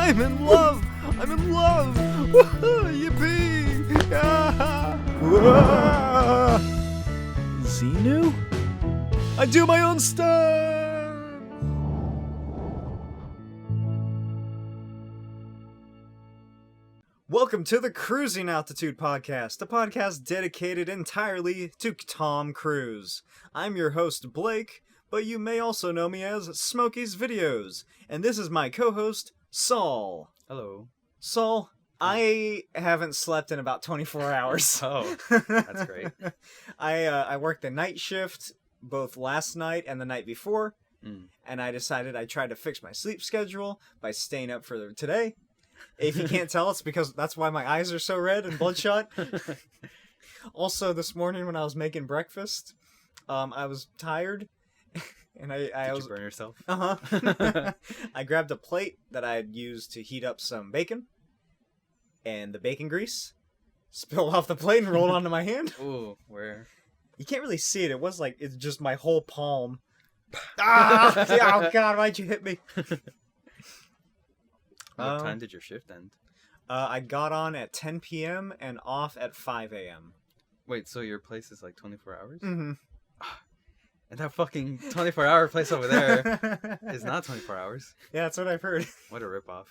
I'm in love! I'm in love! Woohoo! Yippee! Ah! Xenu? I do my own stuff! Welcome to the Cruising Altitude Podcast, a podcast dedicated entirely to Tom Cruise. I'm your host, Blake, but you may also know me as Smokey's Videos, and this is my co-host, Saul. Hello. Saul, I haven't slept in about 24 hours. Oh, that's great. I worked the night shift both last night and the night before, and I decided I'd try to fix my sleep schedule by staying up for today. If you can't tell, it's because that's why my eyes are so red and bloodshot. Also, this morning when I was making breakfast, I was tired, and Did you burn yourself? I grabbed a plate that I had used to heat up some bacon, and the bacon grease spilled off the plate and rolled onto my hand. Ooh, where? You can't really see it. It was like, it's just my whole palm. Ah! Oh, God, why'd you hit me? What time did your shift end? I got on at 10 p.m. and off at 5 a.m. Wait, so your place is like 24 hours? Mm-hmm. And that fucking 24-hour place over there is not 24 hours. Yeah, that's what I've heard. What a ripoff.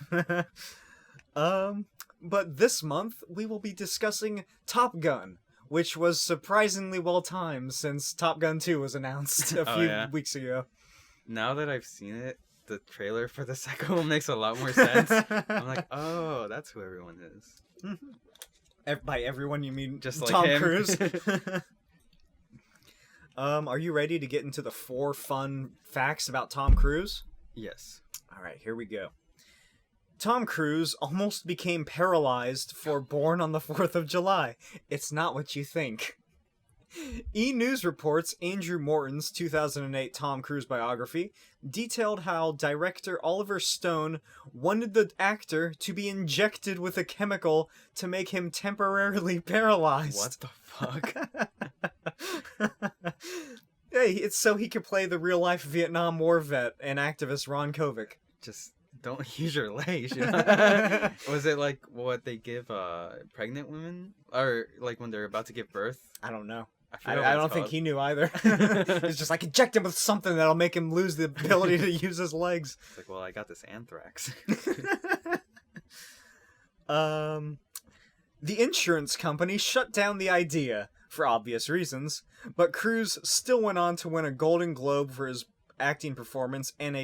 But this month, we will be discussing Top Gun, which was surprisingly well timed since Top Gun 2 was announced a few weeks ago. Now that I've seen it, the trailer for the second one makes a lot more sense. I'm like, oh, that's who everyone is. By everyone, you mean just like Tom him. Cruise? Are you ready to get into the 4 fun facts about Tom Cruise? Yes. All right, here we go. Tom Cruise almost became paralyzed for Born on the 4th of July. It's not what you think. E! News reports Andrew Morton's 2008 Tom Cruise biography detailed how director Oliver Stone wanted the actor to be injected with a chemical to make him temporarily paralyzed. What the fuck? Hey, it's so he could play the real-life Vietnam War vet and activist Ron Kovic. Just don't use your legs, you know? Was it like what they give pregnant women? Or like when they're about to give birth? I don't know. I don't think he knew either. It's just like, inject him with something that'll make him lose the ability to use his legs. It's like, well, I got this anthrax. The insurance company shut down the idea, for obvious reasons, but Cruise still went on to win a Golden Globe for his acting performance, and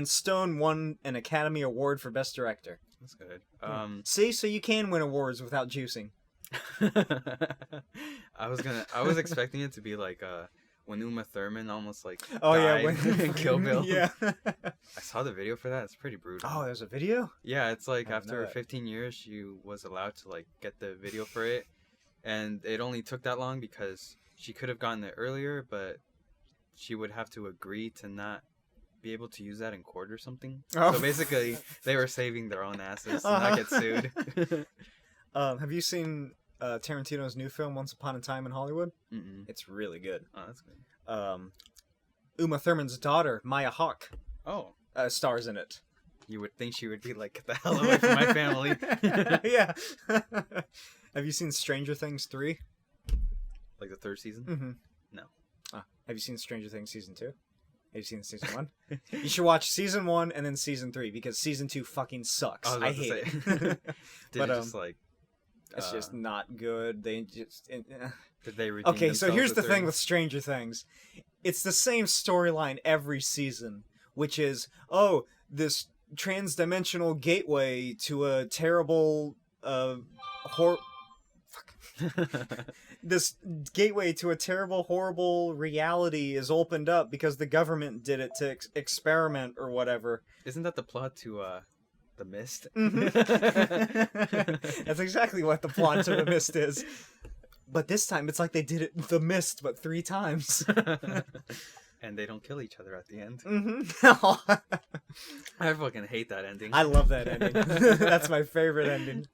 Stone won an Academy Award for Best Director. That's good. See, so you can win awards without juicing. I was expecting it to be like when Uma Thurman almost like died in Kill Bill. Yeah. I saw the video for that. It's pretty brutal. Oh, there's a video? Yeah, it's like after 15 years she was allowed to like get the video for it, and it only took that long because she could have gotten it earlier, but she would have to agree to not be able to use that in court or something. So basically they were saving their own asses to not get sued. Have you seen Tarantino's new film, Once Upon a Time in Hollywood? Mm-mm. It's really good. Oh, that's good. Uma Thurman's daughter, Maya Hawke, stars in it. You would think she would be like, get the hell away from my family. Yeah. Have you seen Stranger Things 3? Like the 3rd season? Mm-hmm. No. Have you seen Stranger Things Season 2? Have you seen Season 1? You should watch Season 1 and then Season 3, because Season 2 fucking sucks. I hate it. But just like... It's just not good. They just... Did they redeem Okay, so here's the 3? thing with Stranger Things. It's the same storyline every season, which is, this trans-dimensional gateway to a terrible... This gateway to a terrible, horrible reality is opened up because the government did it to experiment or whatever. Isn't that the plot to The Mist? Mm-hmm. That's exactly what the plot to The Mist is. But this time, it's like they did it The Mist, but 3 times. And they don't kill each other at the end. Mm-hmm. I fucking hate that ending. I love that ending. That's my favorite ending.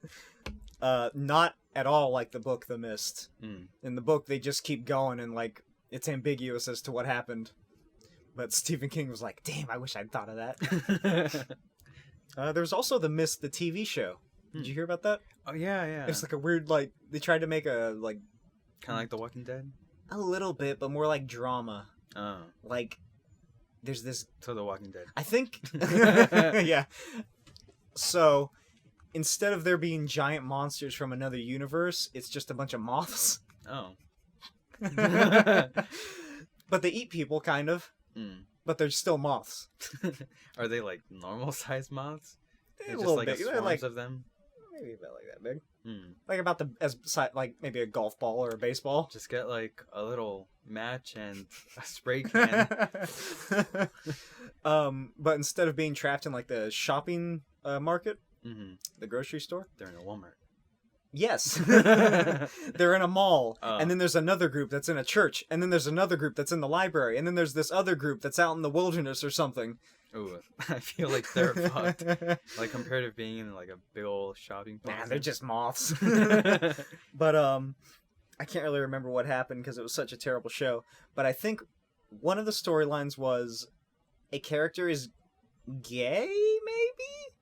Not at all like the book The Mist. In the book, they just keep going and like it's ambiguous as to what happened. But Stephen King was like, damn, I wish I'd thought of that. There's also The Mist, the TV show. Did you hear about that? Oh yeah. It's like a weird, like, they tried to make a, like... Kind of like The Walking Dead? A little bit, but more like drama. Oh. Like, there's this... So The Walking Dead. I think... yeah. So, instead of there being giant monsters from another universe, it's just a bunch of moths. Oh. But they eat people, kind of. Mm. But they're still moths. Are they like normal-sized moths? A Just little like bit. a swarms Like, of them? maybe about like that big. Mm. Like about like maybe a golf ball or a baseball. Just get like a little match and a spray can. But instead of being trapped in like the shopping market, the grocery store, they're in a Walmart. Yes. They're in a mall, Oh. and then there's another group that's in a church, and then there's another group that's in the library, and then there's this other group that's out in the wilderness or something. Ooh, I feel like they're fucked. Like compared to being in like a big old shopping plaza. Nah, they're just moths. But I can't really remember what happened because it was such a terrible show. But I think one of the storylines was a character is gay, maybe?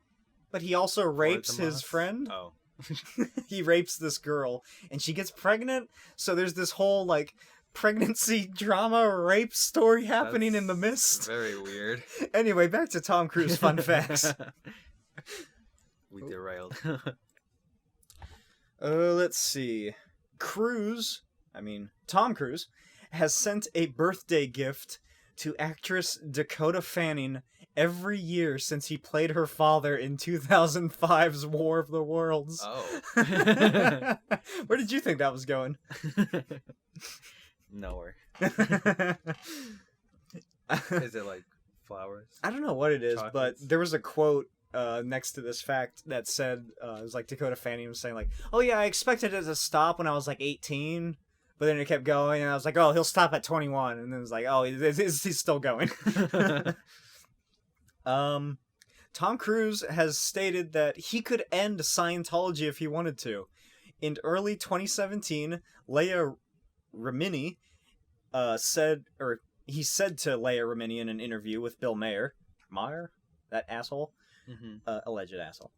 But he also rapes his friend. Oh. He rapes this girl, and she gets pregnant. So there's this whole, like, pregnancy drama rape story happening in The Mist. Very weird. Anyway, back to Tom Cruise fun facts. We derailed. Let's see. Tom Cruise, has sent a birthday gift to actress Dakota Fanning every year since he played her father in 2005's War of the Worlds. Oh. Where did you think that was going? Nowhere. I Is it like flowers? don't know what it is, Chocolates? but there was a quote next to this fact that said, it was like Dakota Fanning was saying like, oh yeah, I expected it to stop when I was like 18, but then it kept going, and I was like, oh, he'll stop at 21, and then it was like, oh, he's still going. Tom Cruise has stated that he could end Scientology if he wanted to. In early 2017, Leah Remini said to Leah Remini in an interview with Bill Maher, that asshole, alleged asshole,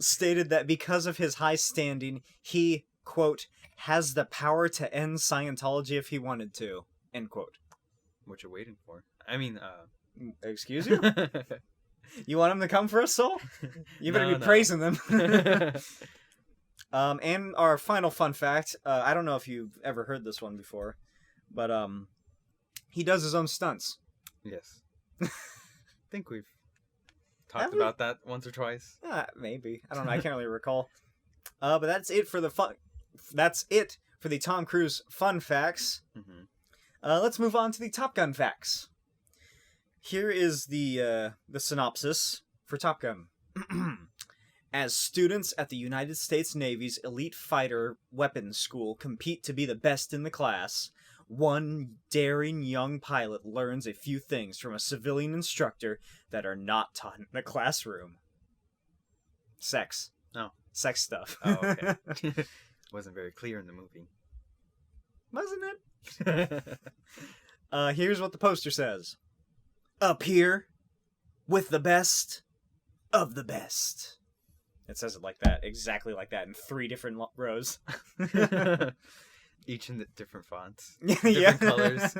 stated that because of his high standing, he, quote, has the power to end Scientology if he wanted to, end quote. What you waiting for? I mean, Excuse you? You want him to come for us, Saul? You better No, be no. praising them. And our final fun fact, I don't know if you've ever heard this one before, but he does his own stunts. Yes. I think we've talked Have we? about that once or twice. Maybe. I don't know. I can't really recall. But that's it for the fun. That's it for the Tom Cruise fun facts. Let's move on to the Top Gun facts. Here is the synopsis for Top Gun. As students at the United States Navy's elite fighter weapons school compete to be the best in the class, one daring young pilot learns a few things from a civilian instructor that are not taught in the classroom. Sex. Oh. Sex stuff. Oh, okay. Wasn't very clear in the movie. Wasn't it? Here's what the poster says. Up here, with the best of the best. It says it like that, exactly like that, in 3 different rows. Each in the different fonts. Yeah. Different colors.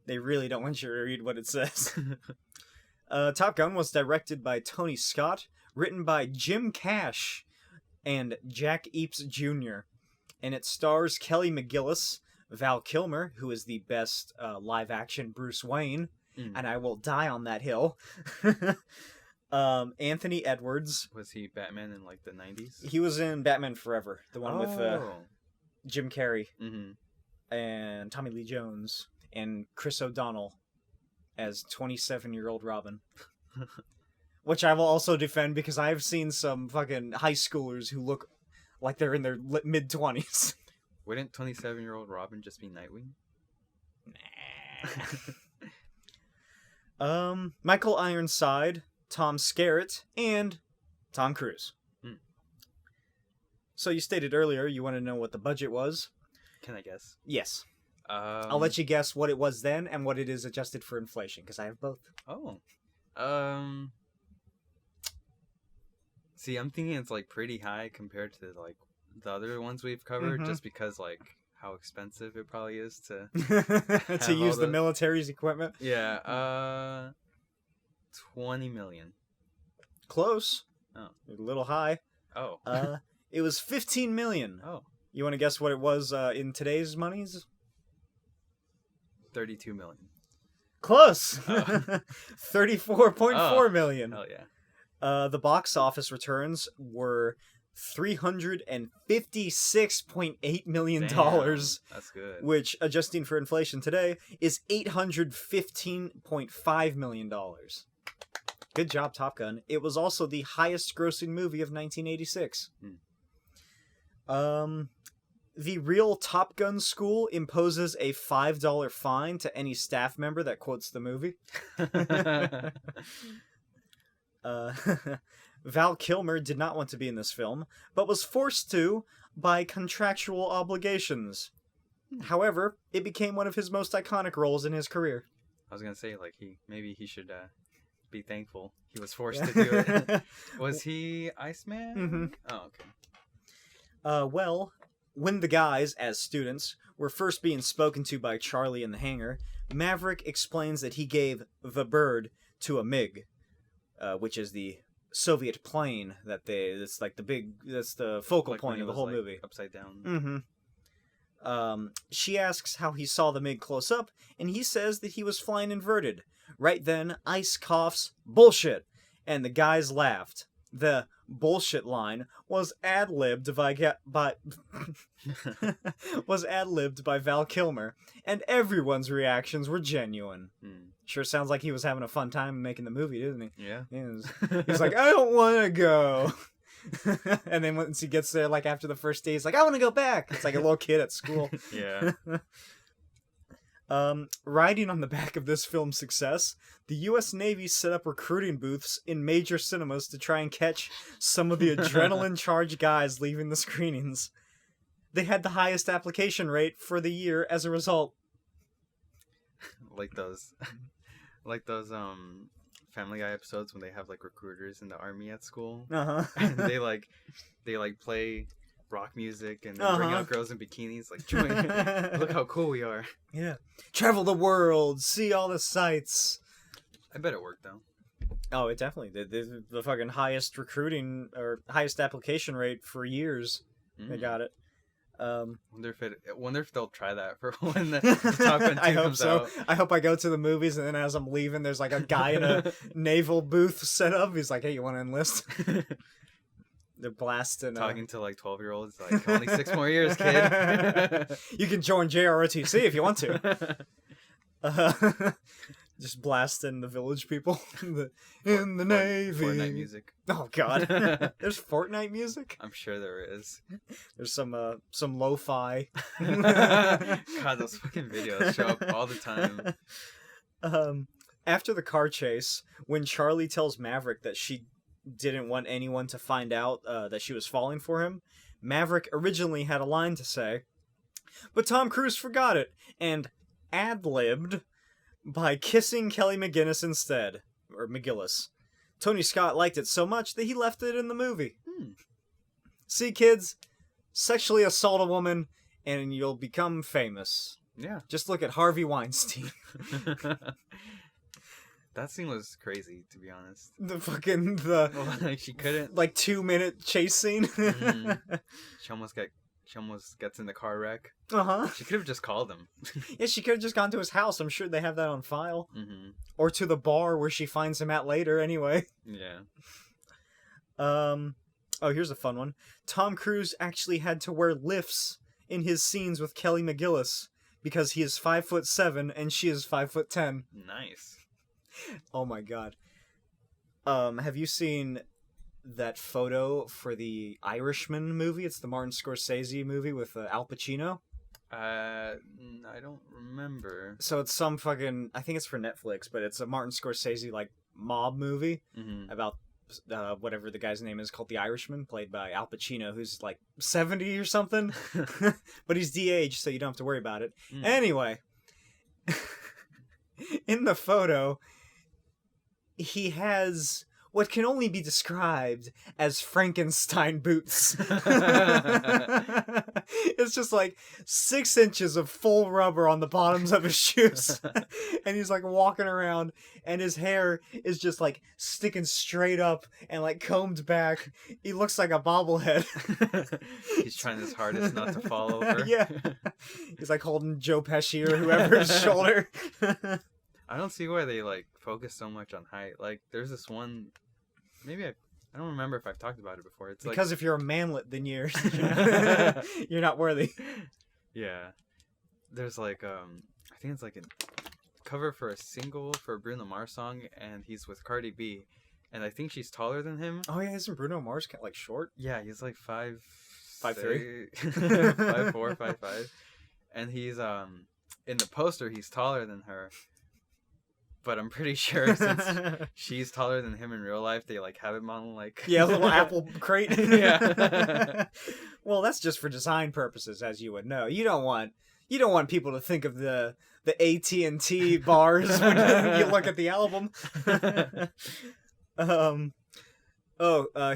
They really don't want you to read what it says. Top Gun was directed by Tony Scott, written by Jim Cash and Jack Eaps Jr., and it stars Kelly McGillis, Val Kilmer, who is the best live-action Bruce Wayne, and I will die on that hill. Anthony Edwards. Was he Batman in like the 90s? He was in Batman Forever, the one with Jim Carrey and Tommy Lee Jones and Chris O'Donnell as 27-year-old Robin. Which I will also defend because I've seen some fucking high schoolers who look like they're in their mid-20s. Wouldn't 27-year-old Robin just be Nightwing? Nah. Michael Ironside, Tom Skerritt, and Tom Cruise. So you stated earlier you want to know what the budget was. Can I guess? Yes. I'll let you guess what it was then and what it is adjusted for inflation, because I have both. Oh. See, I'm thinking it's like pretty high compared to like the other ones we've covered, just because like how expensive it probably is to to use the military's equipment. Yeah, 20 million. Close. Oh, a little high. Oh. It was 15 million. Oh. You want to guess what it was in today's monies? 32 million. Close. Oh. 34.4 million. Hell yeah. The box office returns were $356.8 million. Damn, that's good. Which, adjusting for inflation today, is $815.5 million. Good job, Top Gun. It was also the highest grossing movie of 1986. The real Top Gun school imposes a $5 fine to any staff member that quotes the movie. Val Kilmer did not want to be in this film, but was forced to by contractual obligations. However, it became one of his most iconic roles in his career. I was gonna say, like, maybe he should be thankful he was forced to do it. Was he Iceman? Mm-hmm. Oh, okay. Well, when the guys, as students, were first being spoken to by Charlie in the hangar, Maverick explains that he gave the bird to a MiG, which is the Soviet plane that that's the focal point of the whole movie. Upside down. Mm-hmm. She asks how he saw the MiG close up, and he says that he was flying inverted. Right then, Ice coughs, "Bullshit!" and the guys laughed. The bullshit line was ad-libbed by Val Kilmer, and everyone's reactions were genuine. Sure sounds like he was having a fun time making the movie, didn't he? Yeah. He was like, I don't want to go. And then once he gets there, like after the first day, he's like, I want to go back. It's like a little kid at school. Yeah. Riding on the back of this film's success, the U.S. Navy set up recruiting booths in major cinemas to try and catch some of the adrenaline-charged guys leaving the screenings. They had the highest application rate for the year as a result. Like those Family Guy episodes when they have like recruiters in the army at school. And they play rock music and bring out girls in bikinis, like, join. Look how cool we are. Yeah. Travel the world, see all the sights. I bet it worked though. Oh, it definitely did. The fucking highest recruiting or highest application rate for years. They got it. Wonder if they'll try that for when the Top Gun 2 I hope comes so. out. I hope I go to the movies and then as I'm leaving, there's like a guy in a naval booth set up. He's like, "Hey, you want to enlist?" They're blasting. Talking to like 12-year-olds, like, only 6 more years, kid. You can join JROTC if you want to. Just blasting the village people in the Navy. Fortnite music. Oh God, there's Fortnite music. I'm sure there is. There's some lo-fi. God, those fucking videos show up all the time. After the car chase, when Charlie tells Maverick that she didn't want anyone to find out that she was falling for him, Maverick originally had a line to say, but Tom Cruise forgot it and ad-libbed by kissing Kelly McGillis instead. Or McGillis. Tony Scott liked it so much that he left it in the movie. See, kids, sexually assault a woman and you'll become famous. Yeah. Just look at Harvey Weinstein. That scene was crazy, to be honest. Like she couldn't. Like 2-minute chase scene. She almost gets in the car wreck. She could have just called him. Yeah, she could have just gone to his house. I'm sure they have that on file. Mm-hmm. Or to the bar where she finds him at later. Anyway. Yeah. Oh, here's a fun one. Tom Cruise actually had to wear lifts in his scenes with Kelly McGillis because he is 5'7" and she is 5'10". Nice. Oh my God. Have you seen that photo for the Irishman movie? It's the Martin Scorsese movie with Al Pacino. I don't remember. So it's some fucking, I think it's for Netflix, but it's a Martin Scorsese like mob movie about whatever the guy's name is, called The Irishman, played by Al Pacino, who's like 70 or something. But he's de-aged, so you don't have to worry about it. Anyway, in the photo, he has what can only be described as Frankenstein boots. It's just like 6 inches of full rubber on the bottoms of his shoes. And he's like walking around, and his hair is just like sticking straight up and like combed back. He looks like a bobblehead. He's trying his hardest not to fall over. Yeah. He's like holding Joe Pesci or whoever's shoulder. I don't see why they like focus so much on height. Like, there's this one, maybe I don't remember if I've talked about it before. It's because like, if you're a manlet, then you're you're not worthy. Yeah, there's like I think it's like a cover for a single for a Bruno Mars song, and he's with Cardi B, and I think she's taller than him. Oh yeah, isn't Bruno Mars like short? Yeah, he's like 5'3", 5'4", 5'5", and he's in the poster he's taller than her. But I'm pretty sure since she's taller than him in real life, they like have him on like a little apple crate. Yeah. Well, that's just for design purposes, as you would know. You don't want people to think of the AT&T bars when you look at the album.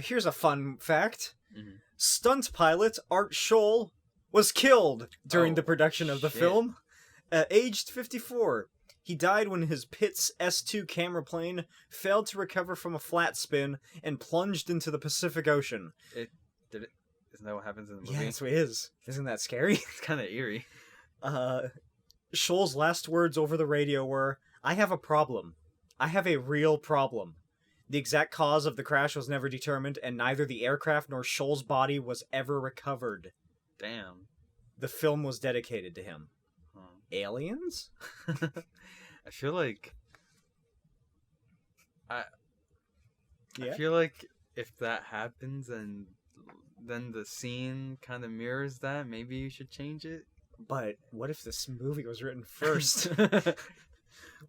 Here's a fun fact. Mm-hmm. Stunt pilot Art Scholl was killed during the production of the film, aged 54. He died when his Pitts S2 camera plane failed to recover from a flat spin and plunged into the Pacific Ocean. Isn't that what happens in the movie? Yeah, that's what it is. Isn't that scary? It's kind of eerie. Scholl's last words over the radio were, "I have a problem. I have a real problem." The exact cause of the crash was never determined, and neither the aircraft nor Scholl's body was ever recovered. Damn. The film was dedicated to him. Aliens? I feel like I feel like if that happens and then the scene kind of mirrors that, maybe you should change it. But what if this movie was written first?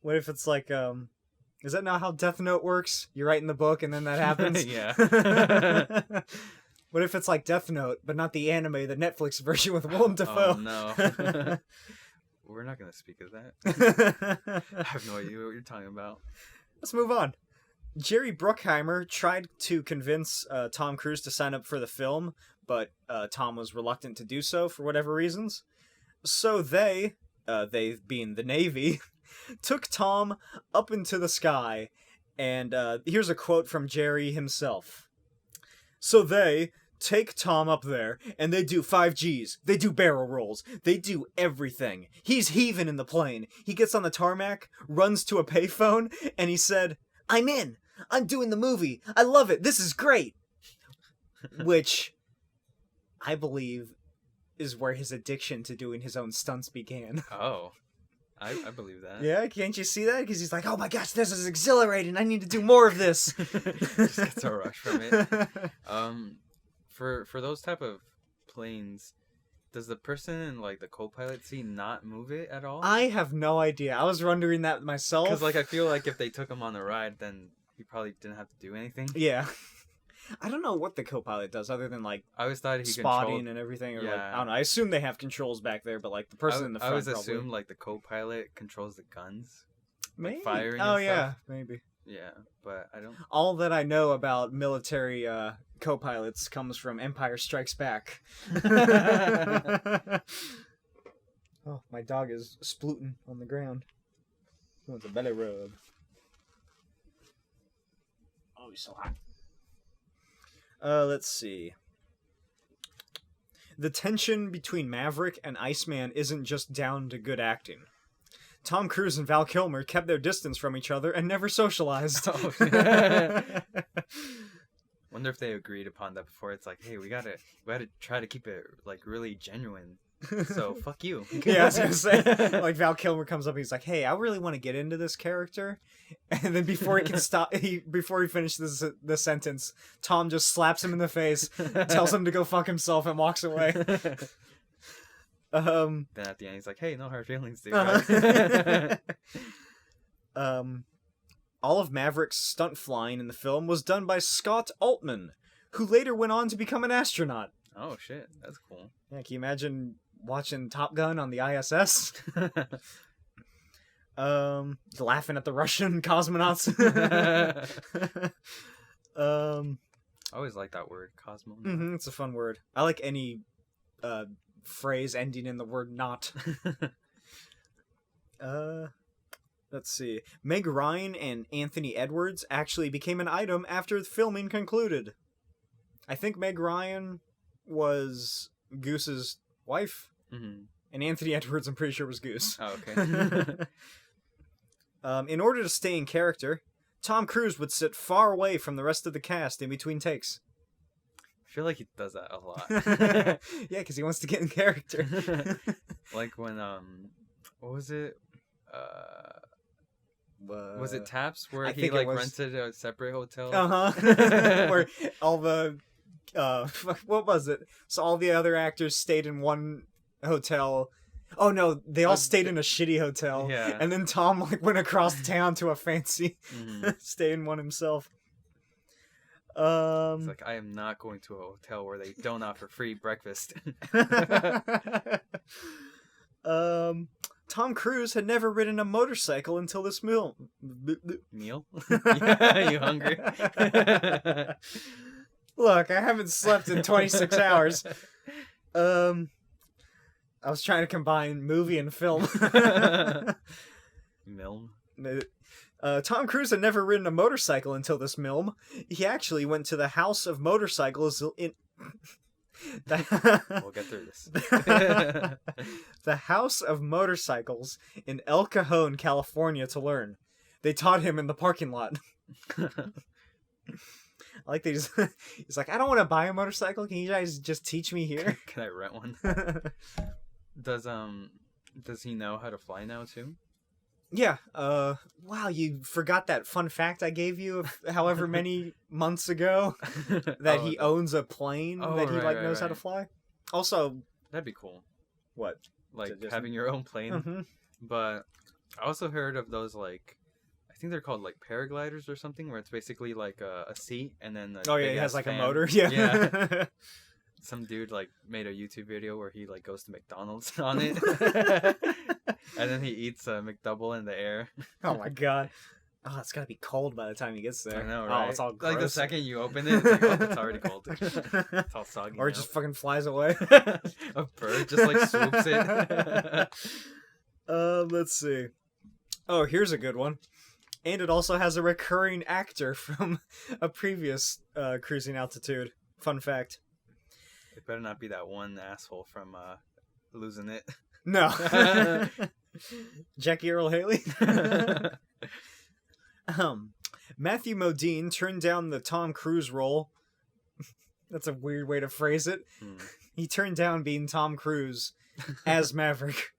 What if it's like is that not how Death Note works? You write in the book and then that happens? Yeah. What if it's like Death Note, but not the anime, the Netflix version with Willem Dafoe? Oh no. We're not going to speak of that. I have no idea what you're talking about. Let's move on. Jerry Bruckheimer tried to convince Tom Cruise to sign up for the film, but Tom was reluctant to do so for whatever reasons. So they being the Navy, took Tom up into the sky, and here's a quote from Jerry himself. So they take Tom up there, and they do 5Gs, they do barrel rolls, they do everything. He's heaving in the plane. He gets on the tarmac, runs to a payphone, and he said, "I'm in. I'm doing the movie. I love it. This is great." Which, I believe, is where his addiction to doing his own stunts began. Oh, I believe that. Yeah, can't you see that? Because he's like, "Oh my gosh, this is exhilarating. I need to do more of this." Just gets a rush from it. For those type of planes, does the person in like the co-pilot seat not move it at all? I have no idea. I was wondering that myself. Because like I feel like if they took him on the ride, then he probably didn't have to do anything. Yeah. I don't know what the co-pilot does other than like I always thought he spotting and everything. Or like, I don't know. I assume they have controls back there, but like the person in the front. I always assume like the co-pilot controls the guns. Maybe. Like firing. Oh and yeah, stuff. maybe. Yeah, but I don't. All that I know about military co-pilots comes from Empire Strikes Back. Oh, my dog is splooting on the ground. He wants a belly rub. Oh, he's so hot. Let's see. The tension between Maverick and Iceman isn't just down to good acting. Tom Cruise and Val Kilmer kept their distance from each other and never socialized. Oh, wonder if they agreed upon that before. It's like, hey, we gotta try to keep it like really genuine. So fuck you. Yeah, I was gonna say, like Val Kilmer comes up, and he's like, "Hey, I really want to get into this character," and then before he can stop, before he finishes the sentence, Tom just slaps him in the face, tells him to go fuck himself, and walks away. Then at the end, he's like, "Hey, no hard feelings, dude." All of Maverick's stunt flying in the film was done by Scott Altman, who later went on to become an astronaut. Oh shit, that's cool. Yeah, can you imagine watching Top Gun on the ISS? Laughing at the Russian cosmonauts. I always like that word, Cosmo. It's a fun word. I like any phrase ending in the word not. Let's see. Meg Ryan and Anthony Edwards actually became an item after filming concluded. I think Meg Ryan was Goose's wife, and Anthony Edwards, I'm pretty sure, was Goose. Oh, okay. In order to stay in character, Tom Cruise would sit far away from the rest of the cast in between takes. I feel like he does that a lot. Yeah, because he wants to get in character. Like when, what was it? Was it Taps where he like rented a separate hotel? Where all the what was it? So all the other actors stayed in one hotel. Oh no, they all stayed in a shitty hotel. Yeah. And then Tom like went across town to a fancy stay in one himself. It's like, I am not going to a hotel where they don't offer free breakfast. Tom Cruise had never ridden a motorcycle until this meal. Meal? Yeah, you hungry? Look, I haven't slept in 26 hours. I was trying to combine movie and film. Milm? Tom Cruise had never ridden a motorcycle until this film. He actually went to the House of Motorcycles in... We'll get through this. The House of Motorcycles in El Cajon, California to learn. They taught him in the parking lot. I like that he's like, I don't want to buy a motorcycle. Can you guys just teach me here? Can I rent one? Does he know how to fly now too? Yeah. Wow, you forgot that fun fact I gave you however many months ago that he owns a plane that he knows how to fly. Also, that'd be cool. What? Like having your own plane. Mm-hmm. But I also heard of those like, I think they're called like paragliders or something, where it's basically like a seat and then it has like fan. A motor. Yeah. Yeah. Some dude like made a YouTube video where he like goes to McDonald's on it. And then he eats a McDouble in the air. Oh my god. Oh, it's gotta be cold by the time he gets there. I know, right? Oh, it's all gross. Like the second you open it, it's like, oh, it's already cold. It's all soggy. Or it just fucking flies away. A bird just like swoops it. Let's see. Oh, here's a good one. And it also has a recurring actor from a previous Cruising Altitude. Fun fact. It better not be that one asshole from Losing It. No. Jackie Earle Haley. Matthew Modine turned down the Tom Cruise role. That's a weird way to phrase it. He turned down being Tom Cruise as Maverick.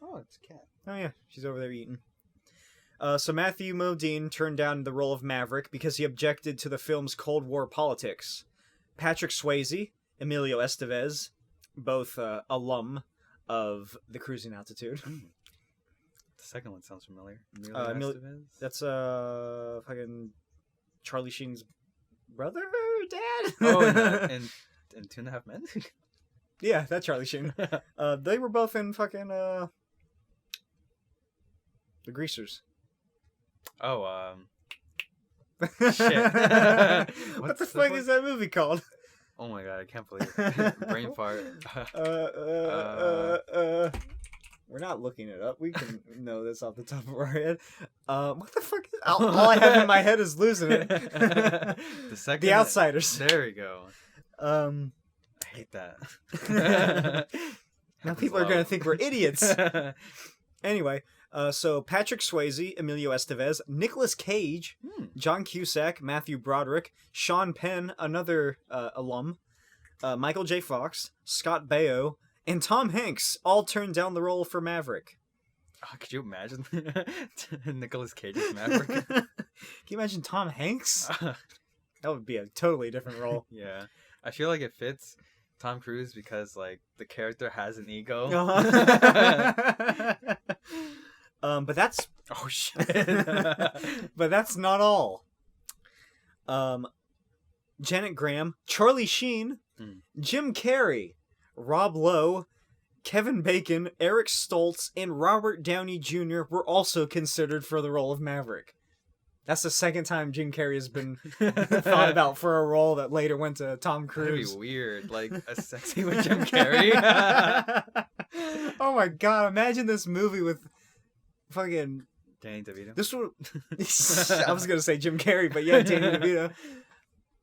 Oh, it's a cat. Oh yeah, she's over there eating. So Matthew Modine turned down the role of Maverick because he objected to the film's Cold War politics. Patrick Swayze, Emilio Estevez, both alum of the Cruising Altitude. The second one sounds familiar. That's fucking Charlie Sheen's brother, dad. Oh, and 2.5 Men. Yeah, that's Charlie Sheen. They were both in fucking The Greasers. Oh, shit. What the fuck is that movie called? Oh my god, I can't believe it. Brain fart. We're not looking it up. We can know this off the top of our head. What the fuck is... All I have in my head is Losing It. The Outsiders. There we go. I hate that. Now people are going to think we're idiots. Anyway, so Patrick Swayze, Emilio Estevez, Nicolas Cage, John Cusack, Matthew Broderick, Sean Penn, another alum, Michael J. Fox, Scott Baio, and Tom Hanks all turned down the role for Maverick. Oh, could you imagine Nicolas Cage's Maverick? Can you imagine Tom Hanks? That would be a totally different role. Yeah. I feel like it fits Tom Cruise because, like, the character has an ego. But that's... Oh, shit. But that's not all. Janet Graham, Charlie Sheen, Jim Carrey, Rob Lowe, Kevin Bacon, Eric Stoltz, and Robert Downey Jr. were also considered for the role of Maverick. That's the second time Jim Carrey has been thought about for a role that later went to Tom Cruise. That'd be weird, like a sexy with Jim Carrey. Oh my god! Imagine this movie with fucking Danny DeVito. this would. I was gonna say Jim Carrey, but yeah, Danny DeVito.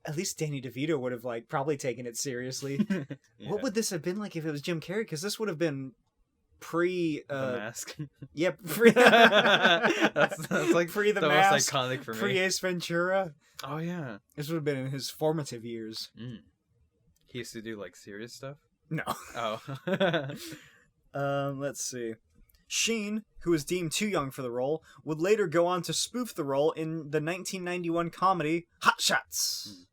At least Danny DeVito would have like probably taken it seriously. Yeah. What would this have been like if it was Jim Carrey? Because this would have been pre The Mask. yeah, pre that's like pre the the Mask, most iconic for me. pre Ace Ventura. Oh yeah. This would have been in his formative years. He used to do like serious stuff. No. Oh. Let's see. Sheen, who was deemed too young for the role, would later go on to spoof the role in the 1991 comedy Hot Shots.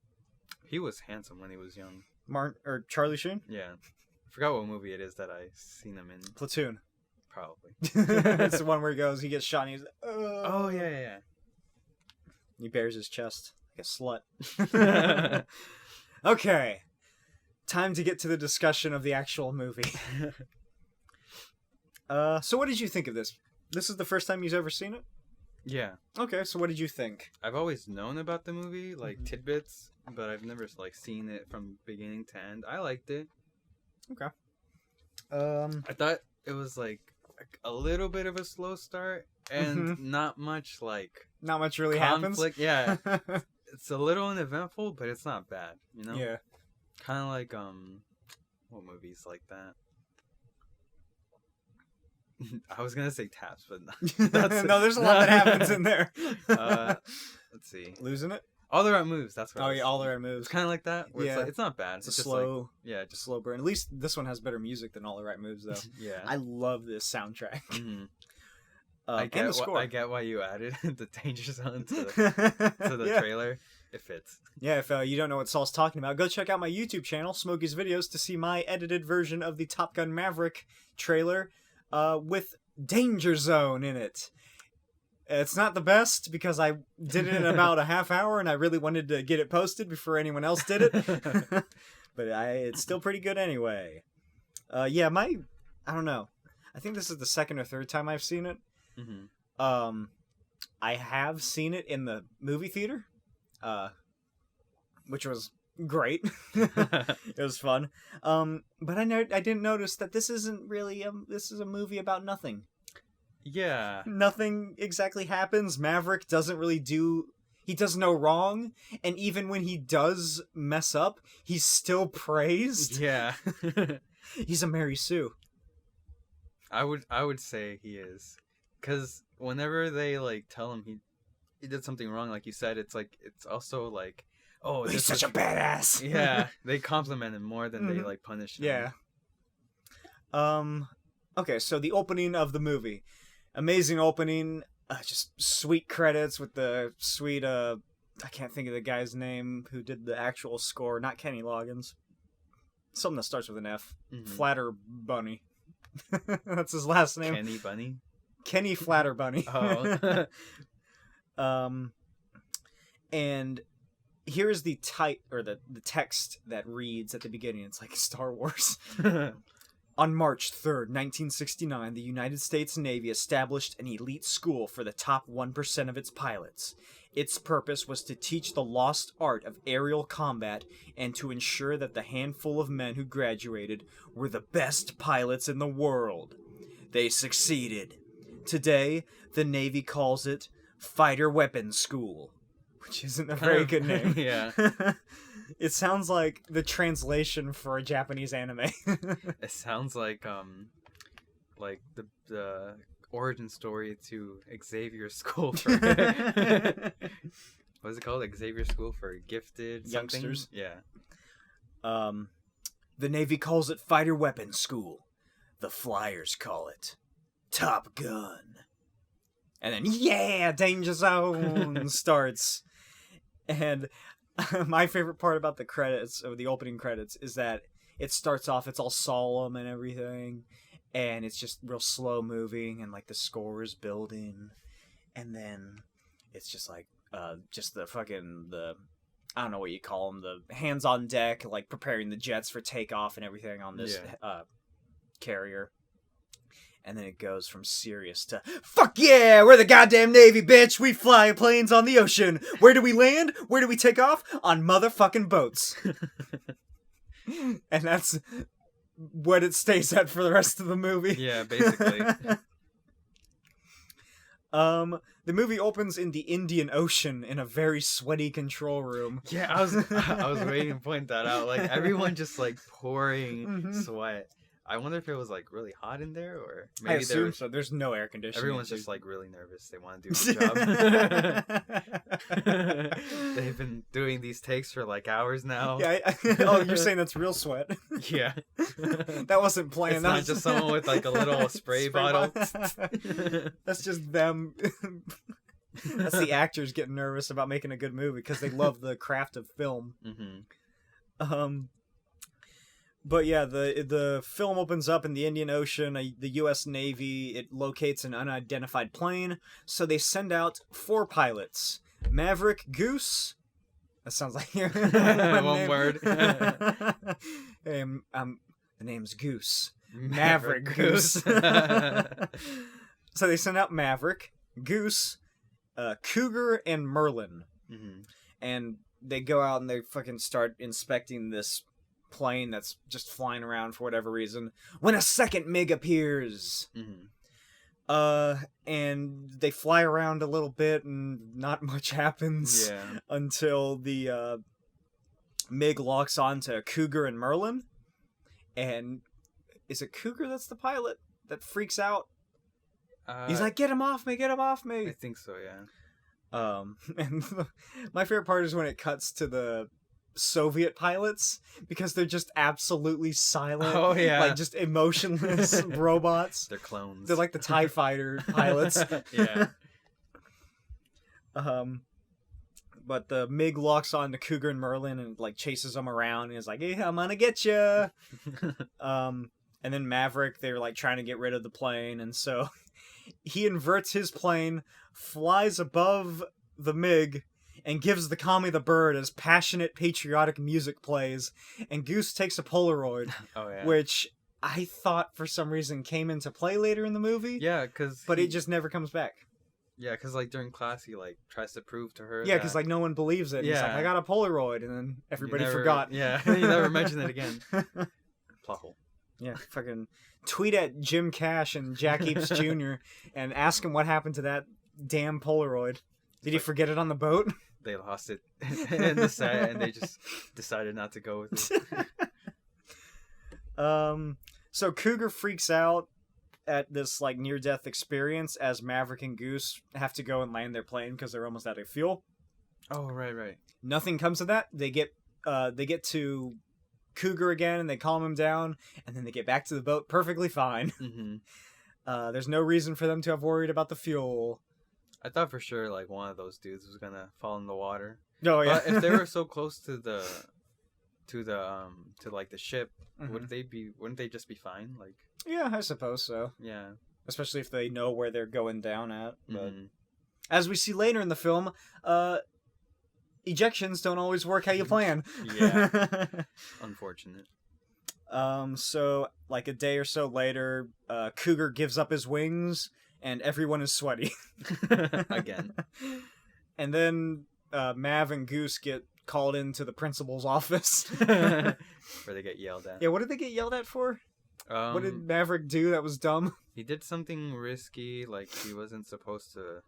He was handsome when he was young. Charlie Sheen? Yeah. I forgot what movie it is that I seen him in. Platoon. Probably. It's the one where he goes, he gets shot and he's like, Oh yeah. He bares his chest like a slut. Okay. Time to get to the discussion of the actual movie. So what did you think of this? This is the first time you've ever seen it? Yeah. Okay, so what did you think? I've always known about the movie, like tidbits, but I've never like seen it from beginning to end. I liked it. Okay. I thought it was like a little bit of a slow start and not much like Not much really conflict. happens. Yeah. It's a little uneventful, but it's not bad, you know? Yeah. Kind of like what movies like that? I was gonna say Taps, but no, there's a lot that happens in there. Let's see. Losing it? All the Right Moves. That's what. Oh yeah, all the right moves. It's kind of like that. Where Yeah. it's not bad. It's a just slow, like, yeah, just slow burn. At least this one has better music than all the right moves, though. yeah. I love this soundtrack. I And get the score. I get why you added the Danger Zone to the Yeah. trailer. It fits. Yeah, if you don't know what Saul's talking about, go check out my YouTube channel, Smokey's Videos, to see my edited version of the Top Gun Maverick trailer with Danger Zone in it. It's not the best because I did it in about a half hour and I really wanted to get it posted before anyone else did it. But it's still pretty good anyway. Yeah, I don't know. I think this is the second or third time I've seen it. I have seen it in the movie theater, which was great. It was fun. But I didn't notice that this isn't really this is a movie about nothing. Yeah. Nothing exactly happens. Maverick doesn't really he does no wrong, and even when he does mess up, he's still praised. Yeah. He's a Mary Sue. I would say he is, because whenever they like tell him he did something wrong, like you said, it's like it's also like, oh, He's such a badass. Yeah, they compliment him more than they like punish him. Yeah. Okay, so the opening of the movie, amazing opening. Just sweet credits with the sweet. I can't think of the guy's name who did the actual score. Not Kenny Loggins. Something that starts with an F. Flatter Bunny. That's his last name. Kenny Bunny. Kenny Flatter Bunny. Oh. And here's the the text that reads at the beginning. It's like Star Wars. On March 3rd, 1969, the United States Navy established an elite school for the top 1% of its pilots. Its purpose was to teach the lost art of aerial combat and to ensure that the handful of men who graduated were the best pilots in the world. They succeeded. Today, the Navy calls it Fighter Weapons School, which isn't a very good name. Yeah. It sounds like the translation for a Japanese anime. It sounds like the origin story to Xavier School for what is it called? Xavier School for Gifted Youngsters. Something? Yeah. The Navy calls it Fighter Weapons School. The Flyers call it Top Gun. And then, yeah, Danger Zone starts. And my favorite part about the credits, or the opening credits, is that it starts off, it's all solemn and everything, and it's just real slow moving, and like the score is building, and then it's just like, just the I don't know what you call them, the hands on deck, like preparing the jets for takeoff and everything on this carrier. And then it goes from serious to, fuck yeah, we're the goddamn Navy, bitch! We fly planes on the ocean! Where do we land? Where do we take off? On motherfucking boats. And that's what it stays at for the rest of the movie. Yeah, basically. The movie opens in the Indian Ocean in a very sweaty control room. Yeah, I was waiting to point that out. Like, everyone just, like, pouring sweat. I wonder if it was, like, really hot in there, or maybe I assume so. There's no air conditioning. Everyone's just, like, really nervous. They want to do the job. They've been doing these takes for, like, hours now. Yeah. Oh, you're saying that's real sweat? Yeah. That wasn't planned. It's not just someone with, like, a little spray bottle. That's just them. That's the actors getting nervous about making a good movie because they love the craft of film. But yeah, the film opens up in the Indian Ocean. The U.S. Navy, it locates an unidentified plane, so they send out 4 pilots: Maverick, Goose. That sounds like one word. The name's Goose. Maverick Goose. So they send out Maverick, Goose, Cougar, and Merlin, and they go out and they fucking start inspecting this plane that's just flying around for whatever reason, when a second MiG appears. And they fly around a little bit and not much happens until the MiG locks onto Cougar and Merlin. And is it Cougar that's the pilot that freaks out? He's like, get him off me, get him off me. I think so, yeah. And my favorite part is when it cuts to the Soviet pilots, because they're just absolutely silent. Oh, yeah. Like, just emotionless robots. They're clones. They're like the TIE fighter pilots. Yeah. But the MiG locks on to Cougar and Merlin and, like, chases them around and is like, hey, I'm gonna get you. And then Maverick, they're, like, trying to get rid of the plane, and so he inverts his plane, flies above the MiG, and gives the Call Me the Bird as passionate, patriotic music plays, and Goose takes a Polaroid, which I thought for some reason came into play later in the movie. Yeah, but it just never comes back. Yeah, because, like, during class, he, like, tries to prove to her because, like, no one believes it. Yeah. He's like, I got a Polaroid, and then everybody forgot. Yeah, you never mentioned it again. Plot hole. Yeah, fucking tweet at Jim Cash and Jack Eaps Jr. and ask him what happened to that damn Polaroid. Did he forget it on the boat? They lost it in the set, and they just decided not to go with it. So Cougar freaks out at this, like, near-death experience as Maverick and Goose have to go and land their plane because they're almost out of fuel. Oh, right. Nothing comes of that. They get to Cougar again, and they calm him down, and then they get back to the boat perfectly fine. There's no reason for them to have worried about the fuel. I thought for sure, like, one of those dudes was gonna fall in the water. Oh yeah. But if they were so close to the ship, wouldn't they just be fine? Like, yeah, I suppose so. Yeah. Especially if they know where they're going down at. But as we see later in the film, ejections don't always work how you plan. Yeah. Unfortunate. So, like, a day or so later, Cougar gives up his wings, and everyone is sweaty. Again. And then Mav and Goose get called into the principal's office. Where they get yelled at. Yeah, what did they get yelled at for? What did Maverick do that was dumb? He did something risky, like he wasn't supposed to.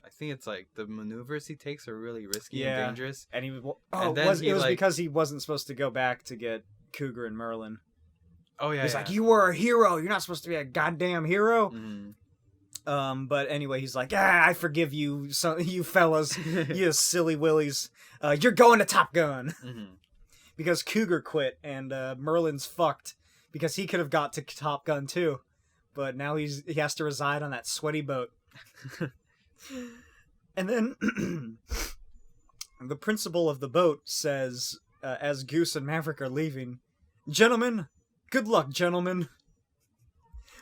I think it's like the maneuvers he takes are really risky and dangerous. And he was because he wasn't supposed to go back to get Cougar and Merlin. Oh yeah. He's like, you were a hero. You're not supposed to be a goddamn hero. But anyway, he's like, I forgive you, you fellas, you silly willies. You're going to Top Gun. Because Cougar quit, and Merlin's fucked because he could have got to Top Gun too, but now he has to reside on that sweaty boat. And then the principal of the boat says, as Goose and Maverick are leaving, "Gentlemen, good luck, gentlemen."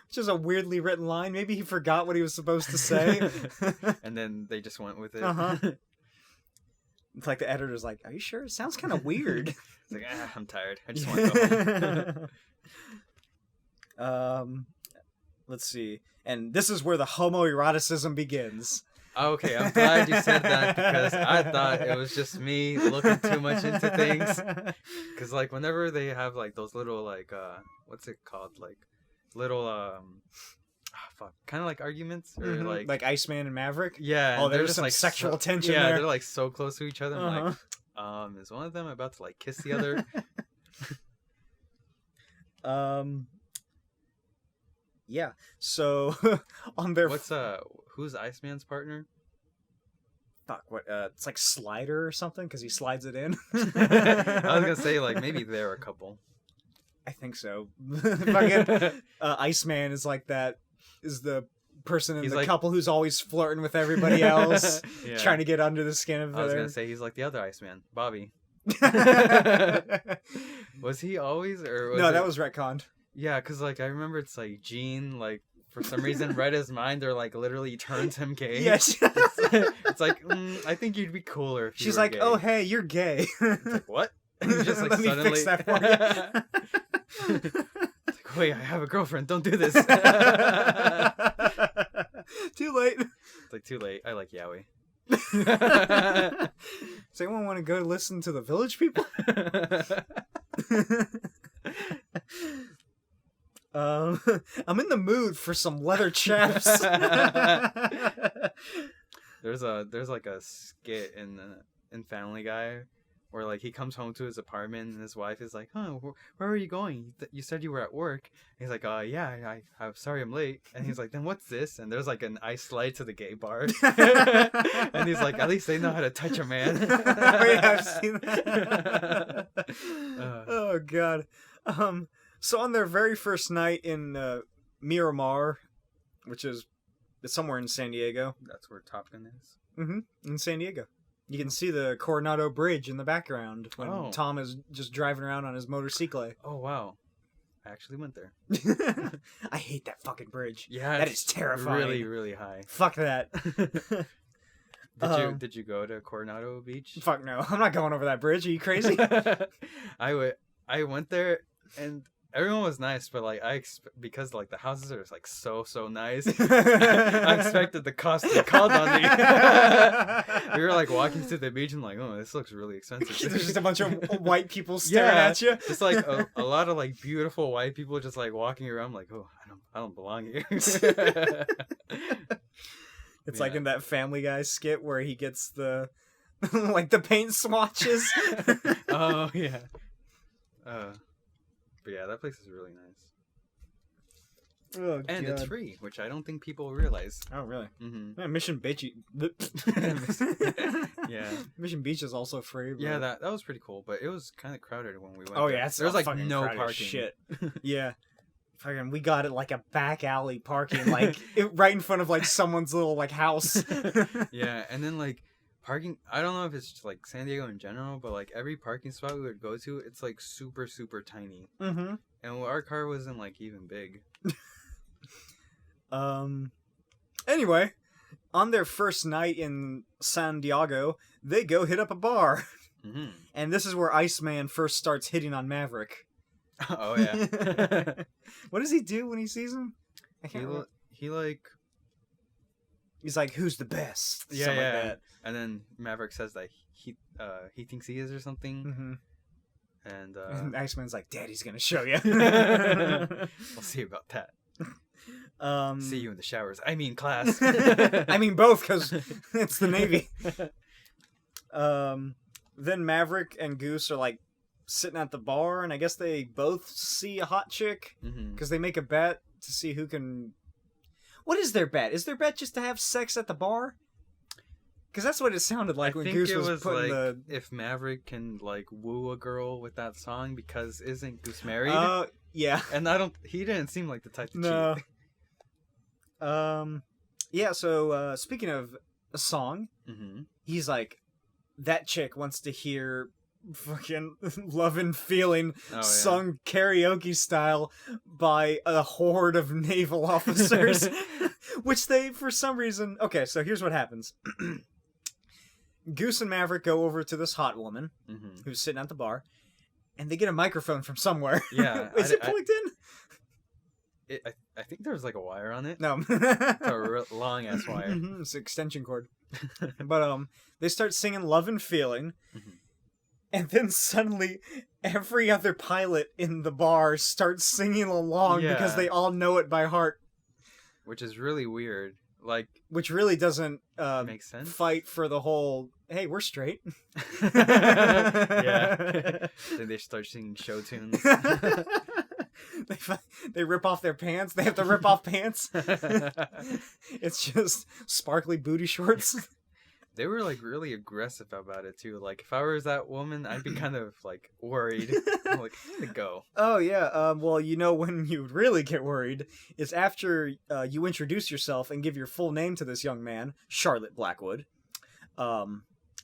Which is a weirdly written line. Maybe he forgot what he was supposed to say. And then they just went with it. It's like the editor's like, "Are you sure? It sounds kind of weird." It's like, I'm tired. I just want to go home. let's see. And this is where the homoeroticism begins. Okay, I'm glad you said that because I thought it was just me looking too much into things. Because, like, whenever they have, like, those little, like, what's it called? Like, little, kind of like arguments? Or, like Iceman and Maverick? Yeah. Oh, there's some like, sexual tension there. Yeah, they're, like, so close to each other. I'm like, is one of them about to, like, kiss the other? Yeah, so on their... Who's Iceman's partner? Fuck, what, it's like Slider or something, because he slides it in. I was gonna say, like, maybe they're a couple. I think so. Fucking, Iceman is like that, is the person in the couple who's always flirting with everybody else, trying to get under the skin of I was gonna say, he's like the other Iceman, Bobby. Was he always, or no, that was retconned. Yeah, because, like, I remember it's, like, Gene, like, for some reason, read his mind, or, like, literally turns him gay. Yes. It's like, I think you'd be cooler if you She's were like, gay. oh, hey, you're gay. It's like, what? And he's just, like, Let suddenly... me fix that for you. It's like, wait, I have a girlfriend, don't do this. Too late. It's like, too late. I like Yowie. Does anyone want to go listen to the Village People? I'm in the mood for some leather chaps. There's like a skit in Family Guy where, like, he comes home to his apartment and his wife is like, "Huh, where are you going? You said you were at work." And he's like, yeah, I'm sorry I'm late." And he's like, "Then what's this?" And there's like an ice slide to the gay bar. And he's like, "At least they know how to touch a man." Oh, yeah, I've seen that. Oh god. So on their very first night in Miramar, which is somewhere in San Diego. That's where Top Gun is. In San Diego. You can see the Coronado Bridge in the background when Tom is just driving around on his motorcycle. Oh, wow. I actually went there. I hate that fucking bridge. Yeah, that is terrifying. Really, really high. Fuck that. Did you go to Coronado Beach? Fuck no. I'm not going over that bridge. Are you crazy? I went there and everyone was nice, but like because like the houses are like so nice, I expected the cost to be called on me. We were like walking to the beach and like, oh, this looks really expensive. There's just a bunch of white people staring at you. Just like a lot of like beautiful white people just like walking around. Like, oh, I don't belong here. It's like in that Family Guy skit where he gets the like the paint swatches. Oh yeah. But yeah, that place is really nice. Oh, and God. it's free, which I don't think people realize. Oh, really? Mm-hmm. Yeah, Mission Beach. Yeah. Mission Beach is also free. But... Yeah, that was pretty cool, but it was kind of crowded when we went. Oh, there. yeah. There was like no parking. Shit. Yeah. Fucking, we got it like a back alley parking, like right in front of like someone's little like house. Yeah, and then like parking, I don't know if it's just like San Diego in general, but like every parking spot we would go to, it's like super tiny. Mm-hmm. And our car wasn't like even big. Anyway, on their first night in San Diego, they go hit up a bar. Mm-hmm. And this is where Iceman first starts hitting on Maverick. Oh yeah. What does he do when he sees him? I can't remember. He's like, "Who's the best?" Yeah, something yeah. like that. And then Maverick says that he thinks he is or something. Mm-hmm. And Iceman's like, "Daddy's gonna show you." We'll see about that. See you in the showers. I mean class. I mean both, because it's the Navy. Then Maverick and Goose are like sitting at the bar, and I guess they both see a hot chick because they make a bet to see who can. What is their bet? Is their bet just to have sex at the bar? Because that's what it sounded like when Goose was putting like if Maverick can like woo a girl with that song, because isn't Goose married? Yeah. And he didn't seem like the type to cheat. Yeah. So speaking of a song, he's like, that chick wants to hear fucking Love and Feeling sung karaoke style by a horde of naval officers, which they, for some reason... Okay, so here's what happens. Goose and Maverick go over to this hot woman who's sitting at the bar, and they get a microphone from somewhere. Yeah. Is it plugged in? I think there was like a wire on it. No. It's a long ass wire. It's an extension cord. But they start singing Love and Feeling. Mhm. And then suddenly every other pilot in the bar starts singing along because Yeah. they all know it by heart. Which is really weird. Like, Which really doesn't makes sense. fight for the whole, hey, we're straight. Yeah. Then they start singing show tunes. They rip off their pants. They have to rip off pants. It's just sparkly booty shorts. They were like really aggressive about it too. Like if I was that woman, I'd be kind of like worried. I'm like, I'm gonna go. Oh yeah. Well, you know when you would really get worried is after you introduce yourself and give your full name to this young man, Charlotte Blackwood. And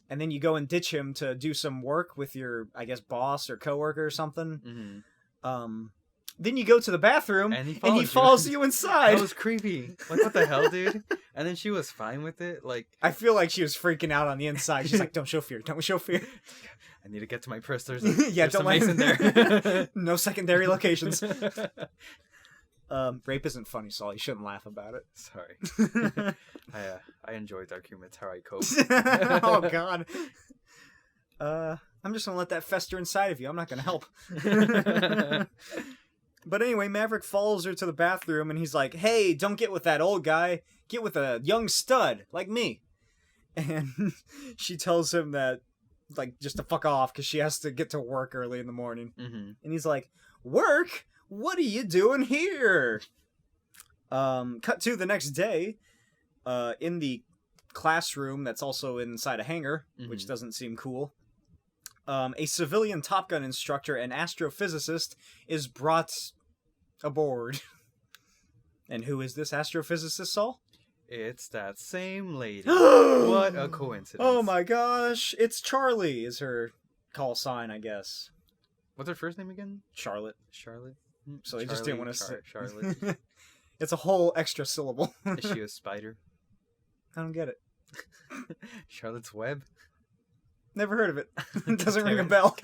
then you go and ditch him to do some work with your, I guess, boss or coworker or something. Mm-hmm. Then you go to the bathroom And he follows you inside. That was creepy. Like, what the hell, dude? And then she was fine with it. Like, I feel like she was freaking out on the inside. She's like, "Don't show fear. Don't show fear." I need to get to my purse. There's Yeah, there's don't some mace in there. No secondary locations. Rape isn't funny, Saul. You shouldn't laugh about it. Sorry. I enjoy dark humor. It's how I cope. Oh God. I'm just gonna let that fester inside of you. I'm not gonna help. But anyway, Maverick follows her to the bathroom and he's like, "Hey, don't get with that old guy. Get with a young stud like me." And she tells him that, like, just to fuck off because she has to get to work early in the morning. Mm-hmm. And he's like, "Work? What are you doing here?" Cut to the next day, in the classroom that's also inside a hangar, which doesn't seem cool. A civilian Top Gun instructor and astrophysicist is brought aboard. And who is this astrophysicist, Saul? It's that same lady. What a coincidence. Oh my gosh, it's Charlie is her call sign, I guess. What's her first name again? Charlotte. Charlotte? So they just didn't want to say Charlotte. It's a whole extra syllable. Is she a spider? I don't get it. Charlotte's Web? Never heard of it. It doesn't ring a bell.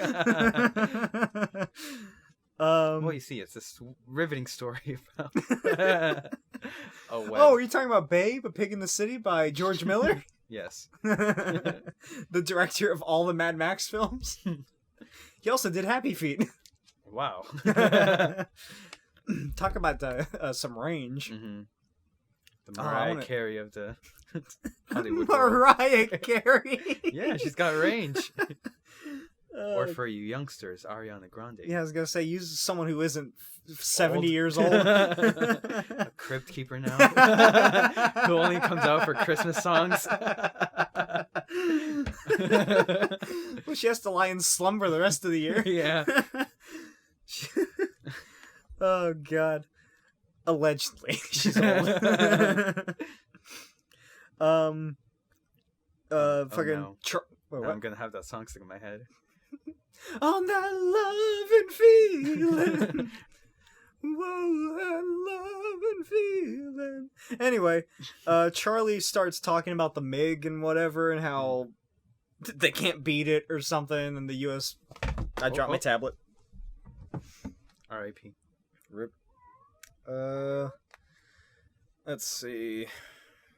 Well, you see, it's this riveting story about a web. Oh, are you talking about Babe, A Pig in the City by George Miller? Yes. The director of all the Mad Max films. He also did Happy Feet. Wow. Talk about some range. Mm-hmm. The Mariah Carey of the Hollywood Mariah Carey. Yeah, she's got range. Or for you youngsters, Ariana Grande. Yeah, I was gonna say, use someone who isn't 70 years old. A crypt keeper now, who only comes out for Christmas songs. Well, she has to lie in slumber the rest of the year. Yeah. Oh God. Allegedly, she's old. Fucking. No. Wait, Now what? I'm gonna have that song stuck in my head. On that love and feeling. Whoa, that love and feeling. Anyway, Charlie starts talking about the MiG and whatever, and how they can't beat it or something. And the U.S. I dropped my tablet. R.I.P. Rip. Let's see.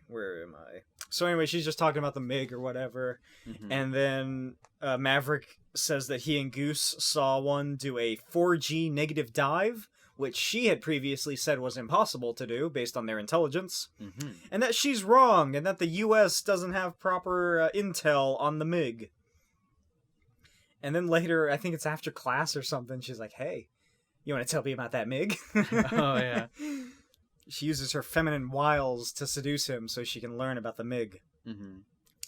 Where am I? So anyway, she's just talking about the MiG or whatever. Mm-hmm. And then Maverick says that he and Goose saw one do a 4G negative dive, which she had previously said was impossible to do based on their intelligence. Mm-hmm. And that she's wrong, and that the US doesn't have proper intel on the MiG. And then later, I think it's after class or something, she's like, "Hey, you want to tell me about that MiG?" Oh, yeah. She uses her feminine wiles to seduce him so she can learn about the MiG. Mm-hmm.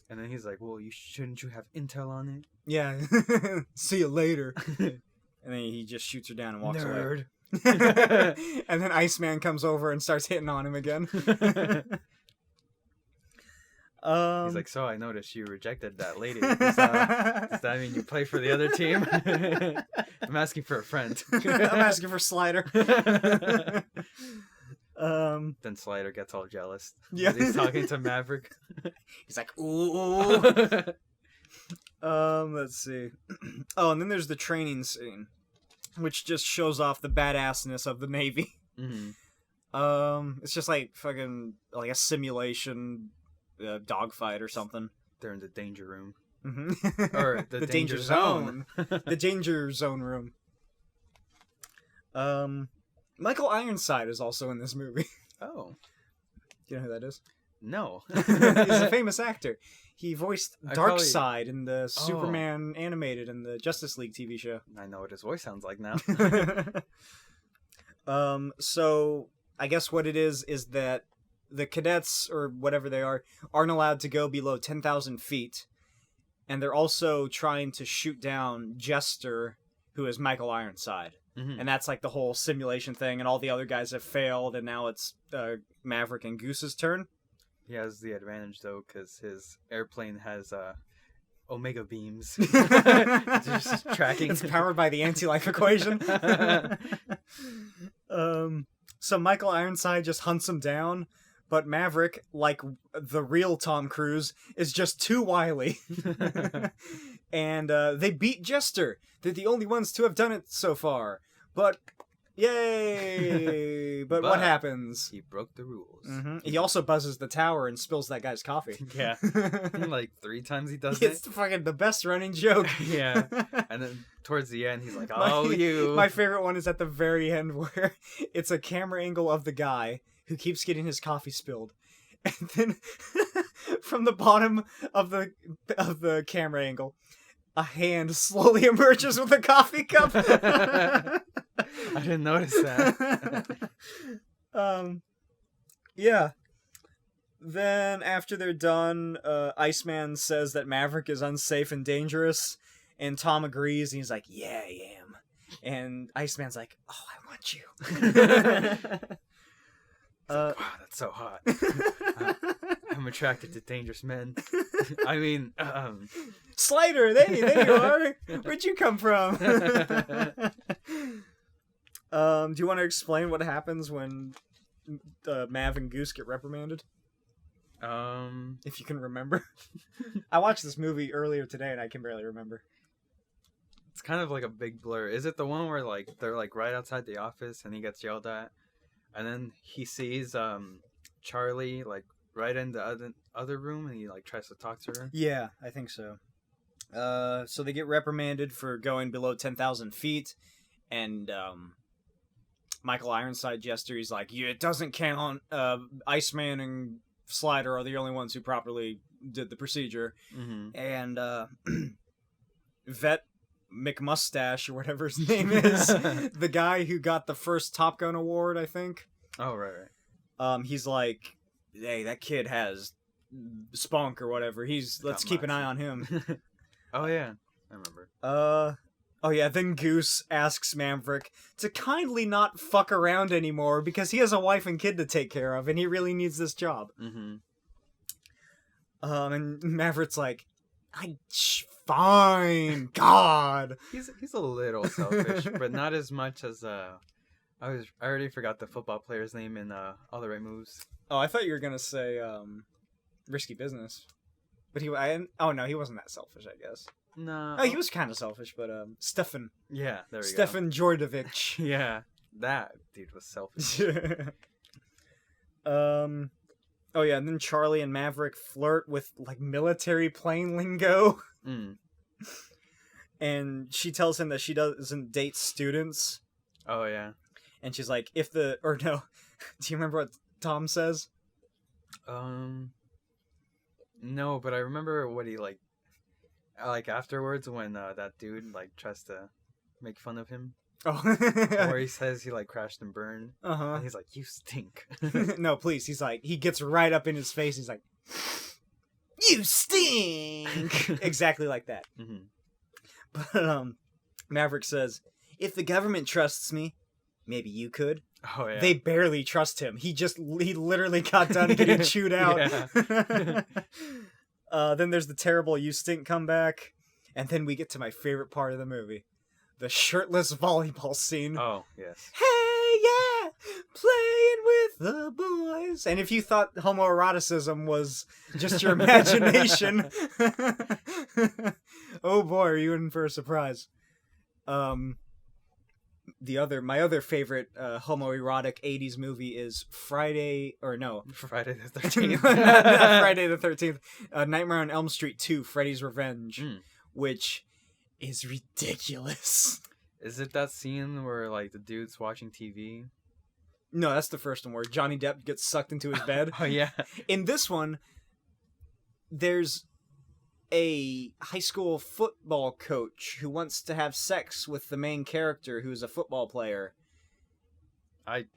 And then he's like, "Well, shouldn't you have intel on it?" Yeah. See you later. And then he just shoots her down and walks Nerd. away. And then Iceman comes over and starts hitting on him again. He's like, "So I noticed you rejected that lady. Does that mean you play for the other team?" I'm asking for a friend. I'm asking for Slider. Then Slider gets all jealous. Yeah. He's talking to Maverick. He's like, "Ooh." Let's see. Oh, and then there's the training scene, which just shows off the badassness of the Navy. Mm-hmm. It's just like fucking like a simulation dogfight or something. They're in the danger room. Mm-hmm. Or the danger zone. The danger zone room. Michael Ironside is also in this movie. Oh. Do you know who that is? No. He's a famous actor. He voiced probably- Darkseid in the Superman animated and the Justice League TV show. I know what his voice sounds like now. So I guess what it is that the cadets, or whatever they are, aren't allowed to go below 10,000 feet. And they're also trying to shoot down Jester, who is Michael Ironside. Mm-hmm. And that's like the whole simulation thing, and all the other guys have failed, and now it's Maverick and Goose's turn. He has the advantage, though, because his airplane has omega beams. Just tracking. It's powered by the anti-life equation. So Michael Ironside just hunts him down, but Maverick, like the real Tom Cruise, is just too wily. And they beat Jester. They're the only ones to have done it so far. But, yay! But what happens? He broke the rules. Mm-hmm. He also buzzes the tower and spills that guy's coffee. Yeah. Like 3 times he does It's fucking the best running joke. Yeah. And then towards the end, he's like, oh, you. My favorite one is at the very end where it's a camera angle of the guy who keeps getting his coffee spilled. And then from the bottom of the camera angle, a hand slowly emerges with a coffee cup. I didn't notice that. Yeah. Then after they're done, Iceman says that Maverick is unsafe and dangerous, and Tom agrees, and he's like, yeah, I am. And Iceman's like, oh, I want you. Wow, that's so hot. I'm attracted to dangerous men. I mean, Slider, there you are. Where'd you come from? Do you want to explain what happens when Mav and Goose get reprimanded? If you can remember. I watched this movie earlier today and I can barely remember. It's kind of like a big blur. Is it the one where like they're like right outside the office and he gets yelled at, and then he sees Charlie like right in the other room and he like tries to talk to her? Yeah, I think so. So they get reprimanded for going below 10,000 feet, and Michael Ironside Jester, he's like, yeah, it doesn't count. Iceman and Slider are the only ones who properly did the procedure. Mm-hmm. And Vet McMustache, or whatever his name is, the guy who got the first Top Gun award, I think. Oh, right. He's like, hey, that kid has spunk or whatever. Let's keep an eye on him. Oh, yeah. I remember. Oh yeah, then Goose asks Maverick to kindly not fuck around anymore because he has a wife and kid to take care of and he really needs this job. Mm-hmm. And Maverick's like, fine, God. He's a little selfish, but not as much as I already forgot the football player's name in All the Right Moves. Oh, I thought you were gonna say Risky Business, but he wasn't that selfish, I guess. No. Oh, he was kind of selfish, but Stefan. Yeah, there we go. Stefan Djordjevic. Yeah, that dude was selfish. Oh yeah, and then Charlie and Maverick flirt with like military plane lingo. Mm. And she tells him that she doesn't date students. Oh yeah. And she's like, do you remember what Tom says? No, but I remember what he like afterwards when that dude like tries to make fun of him. Oh. Or he says he like crashed and burned. Uh-huh. And he's like, you stink. No, please. He's like, he gets right up in his face. He's like, you stink. Exactly like that. Mm-hmm. But Maverick says, if the government trusts me, maybe you could. Oh yeah. They barely trust him. He literally got done getting chewed out. Then there's the terrible "you stink" comeback, and then we get to my favorite part of the movie, the shirtless volleyball scene. Oh yes. Hey yeah, playing with the boys. And if you thought homoeroticism was just your imagination, oh boy, are you in for a surprise. my other favorite homoerotic 80s movie is Friday the 13th. Friday the 13th. Nightmare on Elm Street 2, Freddy's Revenge, which is ridiculous. Is it that scene where like the dude's watching TV? No, that's the first one where Johnny Depp gets sucked into his bed. Oh yeah. In this one, there's a high school football coach who wants to have sex with the main character who's a football player.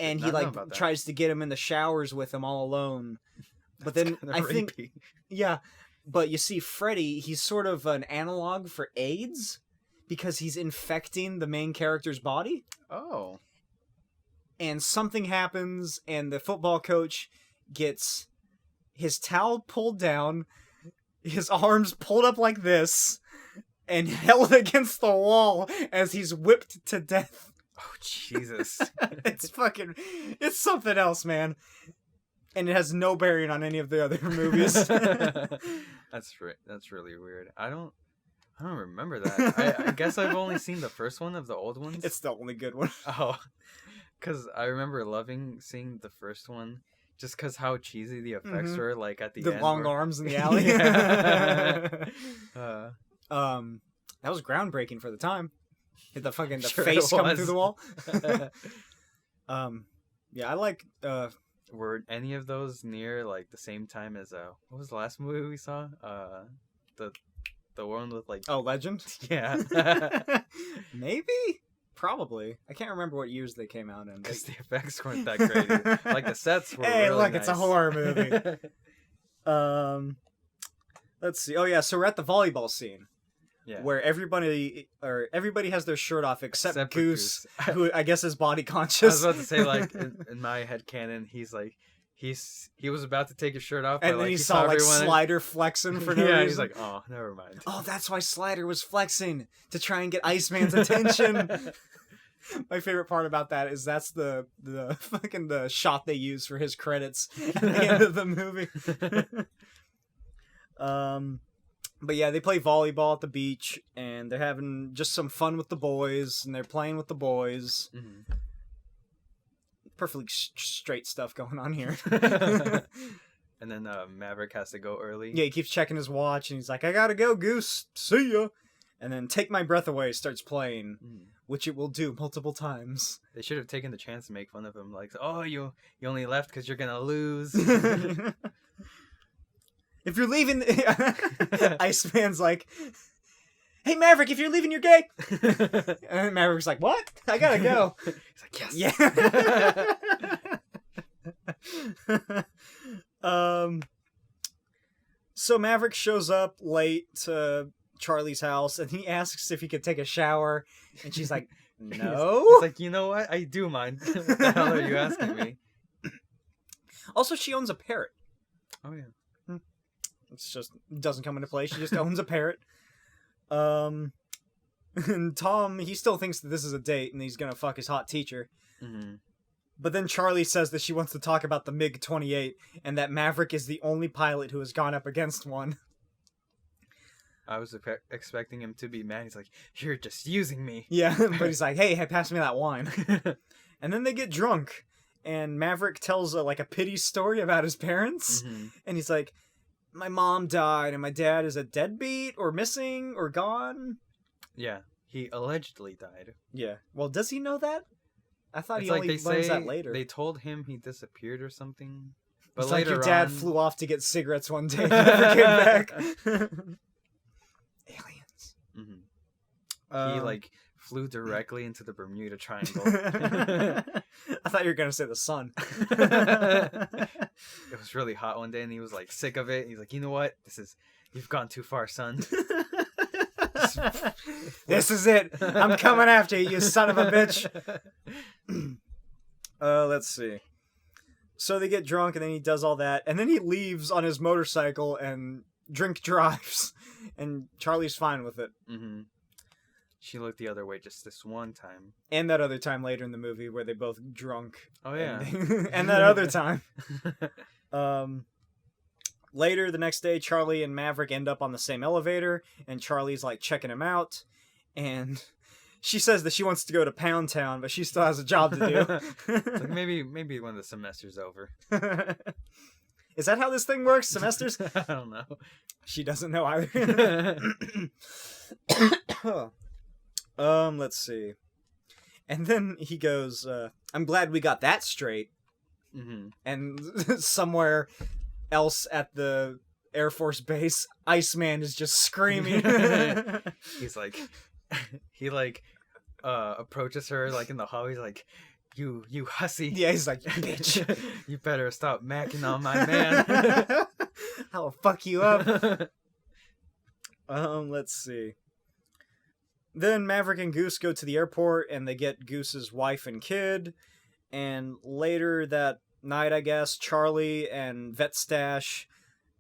And he like tries to get him in the showers with him all alone. But then I think but you see Freddy, he's sort of an analog for AIDS because he's infecting the main character's body. Oh. And something happens and the football coach gets his towel pulled down, his arms pulled up like this, and held against the wall as he's whipped to death. Oh, Jesus. It's something else, man. And it has no bearing on any of the other movies. That's really weird. I don't remember that. I guess I've only seen the first one of the old ones. It's the only good one. Oh, because I remember loving seeing the first one. Just because how cheesy the effects were, like at the end. The long arms in the alley. That was groundbreaking for the time. The face coming through the wall. I like. Were any of those near like the same time as what was the last movie we saw? The one with like. Oh, Legend. Yeah. Maybe. Probably. I can't remember what years they came out in. Because the effects weren't that great. Like, the sets were really look, nice. It's a horror movie. Let's see. Oh, yeah, so we're at the volleyball scene. Yeah. Where everybody has their shirt off except Goose, who I guess is body conscious. I was about to say, like, in my headcanon, he's like, he was about to take his shirt off, and then like, he saw like Slider flexing for no reason. Yeah, he's like, oh, never mind. Oh, that's why Slider was flexing, to try and get Iceman's attention. My favorite part about that is that's the shot they use for his credits at the end of the movie. But yeah, they play volleyball at the beach, and they're having just some fun with the boys, and they're playing with the boys. Mm-hmm. Perfectly straight stuff going on here. And then Maverick has to go early. Yeah, he keeps checking his watch, and he's like, I gotta go, Goose. See ya. And then Take My Breath Away starts playing, which it will do multiple times. They should have taken the chance to make fun of him. Like, oh, you only left because you're gonna lose. If you're leaving... Iceman's like, hey, Maverick, if you're leaving, you're gay. And Maverick's like, what? I gotta go. He's like, yes. Yeah. So Maverick shows up late to Charlie's house, and he asks if he could take a shower, and she's like, no. He's like, you know what? I do mind. What the hell are you asking me? Also, she owns a parrot. Oh, yeah. It's just doesn't come into play. She just owns a parrot. And Tom, he still thinks that this is a date and he's gonna fuck his hot teacher. Mm-hmm. But then Charlie says that she wants to talk about the MiG-28 and that Maverick is the only pilot who has gone up against one. I was expecting him to be mad. He's like, you're just using me. Yeah, but he's like, hey, pass me that wine. And then they get drunk, and Maverick tells a pity story about his parents. Mm-hmm. And he's like, my mom died, and my dad is a deadbeat, or missing, or gone. Yeah, he allegedly died. Yeah. Well, does he know that? I thought he only learns that later. They told him he disappeared or something. But it's later like your dad flew off to get cigarettes one day and never came back. Aliens. Mm-hmm. He flew directly into the Bermuda Triangle. I thought you were gonna say the sun. It was really hot one day, and he was sick of it. He's like, you know what? You've gone too far, son. This is it. I'm coming after you, you son of a bitch. Let's see. So they get drunk, and then he does all that, and then he leaves on his motorcycle and drink drives, and Charlie's fine with it. Mm-hmm. She looked the other way just this one time. And that other time later in the movie where they both drunk. Oh, yeah. And that other time. Later the next day, Charlie and Maverick end up on the same elevator, and Charlie's checking him out, and she says that she wants to go to Pound Town, but she still has a job to do. It's like maybe when the semester's over. Is that how this thing works? Semesters? I don't know. She doesn't know either. Let's see. And then he goes, I'm glad we got that straight. Mm-hmm. And somewhere else at the Air Force Base, Iceman is just screaming. He's like, he approaches her like in the hall. He's like, you hussy. Yeah, he's like, bitch. You better stop macking on my man. I'll fuck you up. Let's see. Then Maverick and Goose go to the airport and they get Goose's wife and kid. And later that night, I guess, Charlie and Vetstash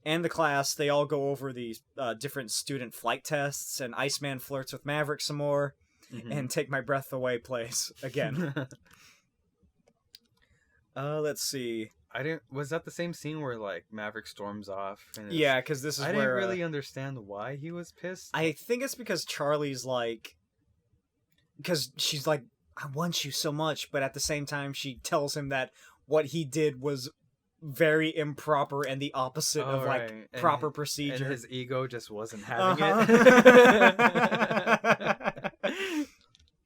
and the class, they all go over the different student flight tests, and Iceman flirts with Maverick some more, and Take My Breath Away plays again. Let's see. Was that the same scene where like Maverick storms off? And Yeah, because this is I where... didn't really understand why he was pissed. I think it's because Charlie's like... Because she's like, I want you so much, but at the same time she tells him that what he did was very improper and the opposite of like proper procedure. And his ego just wasn't having it.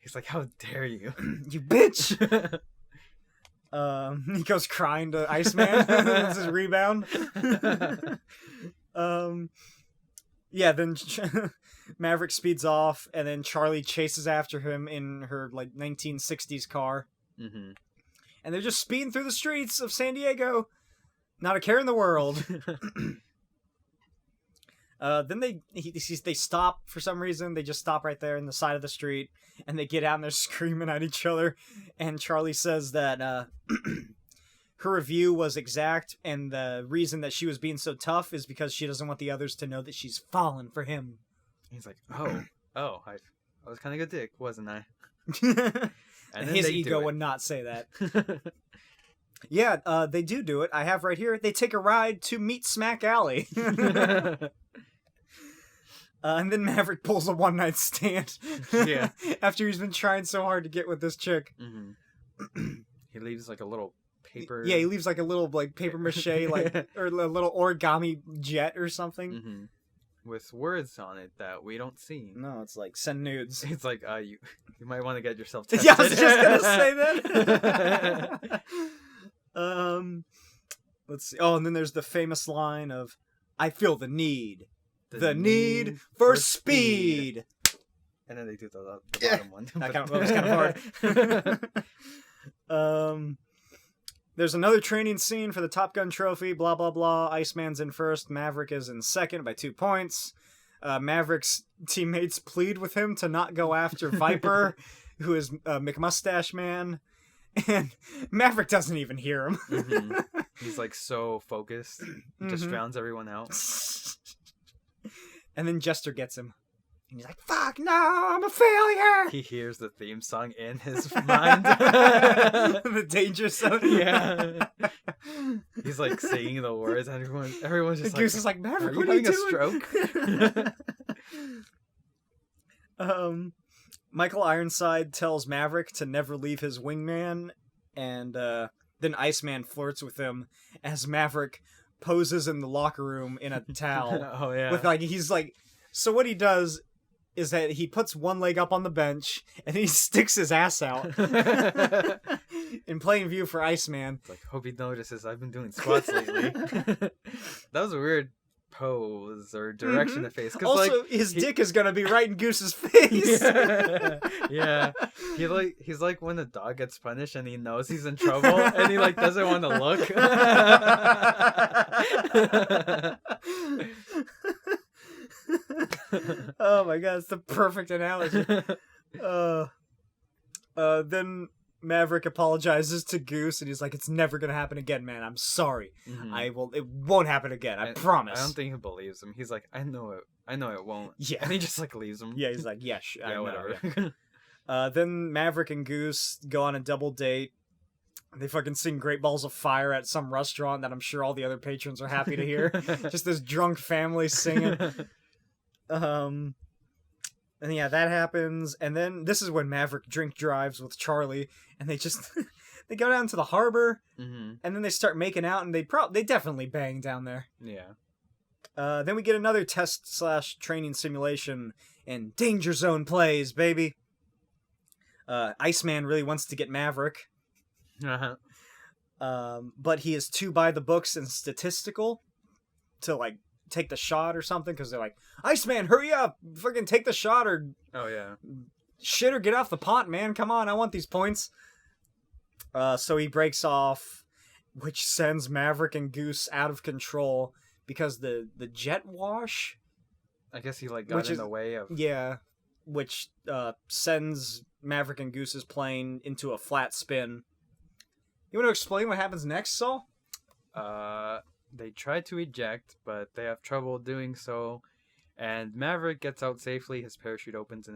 He's like, how dare you? You bitch! He goes crying to Iceman. That's his rebound. Yeah, then Maverick speeds off, and then Charlie chases after him in her like 1960s car. Mm-hmm. And they're just speeding through the streets of San Diego. Not a care in the world. Then they stop for some reason. They just stop right there in the side of the street, and they get out and they're screaming at each other. And Charlie says that her review was exact, and the reason that she was being so tough is because she doesn't want the others to know that she's fallen for him. He's like, I was kind of a good dick, wasn't I? And his ego would not say that. Yeah, they do it. I have right here. They take a ride to Meet Smack Alley. And then Maverick pulls a one-night stand. Yeah. After he's been trying so hard to get with this chick. Mm-hmm. He leaves like a little paper... Yeah, he leaves like a little like paper mache, like, or a little origami jet or something. Mm-hmm. With words on it that we don't see. No, it's like, send nudes. It's like, you might want to get yourself tested. Yeah, I was just gonna say that. Let's see. Oh, and then there's the famous line of, I feel the need. The need for speed. And then they do the bottom one. That was kind of hard. There's another training scene for the Top Gun trophy, blah, blah, blah. Iceman's in first. Maverick is in second by 2 points. Maverick's teammates plead with him to not go after Viper, who is McMustache Man. And Maverick doesn't even hear him. Mm-hmm. He's like so focused. He just drowns everyone out. And then Jester gets him. And he's like, fuck, no, I'm a failure! He hears the theme song in his mind. The danger zone. Yeah. He's like singing the words, and everyone's just Goose is like, Maverick, what are you having a stroke? Michael Ironside tells Maverick to never leave his wingman, and then Iceman flirts with him as Maverick poses in the locker room in a towel. Oh, yeah. With like, he's like, so what he does is that he puts one leg up on the bench and he sticks his ass out in plain view for Iceman. It's like, hope he notices I've been doing squats lately. That was a weird pose or direction to face. Also, like, his dick is gonna be right in Goose's face. Yeah. He's like when the dog gets punished and he knows he's in trouble and he like doesn't want to look. Oh my god, it's the perfect analogy. Then Maverick apologizes to Goose and he's like, it's never gonna happen again, man. I'm sorry. Mm-hmm. It won't happen again. I promise. I don't think he believes him. He's like, I know it won't. Yeah. And he just like leaves him. Yeah, he's like, yeah, whatever. Yeah. Then Maverick and Goose go on a double date. They fucking sing Great Balls of Fire at some restaurant that I'm sure all the other patrons are happy to hear. Just this drunk family singing. And yeah, that happens. And then this is when Maverick drink drives with Charlie, and they just they go down to the harbor, and then they start making out, and they definitely bang down there. Yeah. Then we get another test/training simulation, and Danger Zone plays, baby. Iceman really wants to get Maverick. But he is too by the books and statistical to, like, take the shot or something, because they're like, Iceman, hurry up! Fucking take the shot, or... Oh, yeah. Shit, or get off the pot, man. Come on, I want these points. So he breaks off, which sends Maverick and Goose out of control, because the jet wash... I guess he, like, got in the way of... Yeah, which sends Maverick and Goose's plane into a flat spin. You want to explain what happens next, Saul? They try to eject, but they have trouble doing so. And Maverick gets out safely. His parachute opens,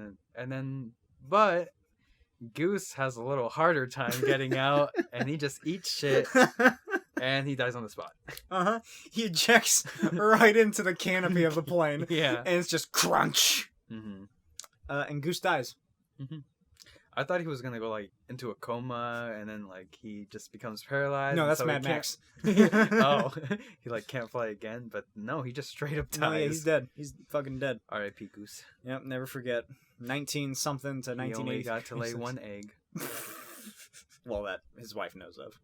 but Goose has a little harder time getting out, and he just eats shit, and he dies on the spot. He ejects right into the canopy of the plane. Yeah. And it's just crunch. And Goose dies. I thought he was gonna go, like, into a coma, and then, like, he just becomes paralyzed. No, that's Mad Max. Oh, he, like, can't fly again, but no, he just straight up dies. No, yeah, he's dead. He's fucking dead. R.I.P. Goose. Yep, never forget. 19-something to 1980. He only got to lay one egg. Well, that his wife knows of.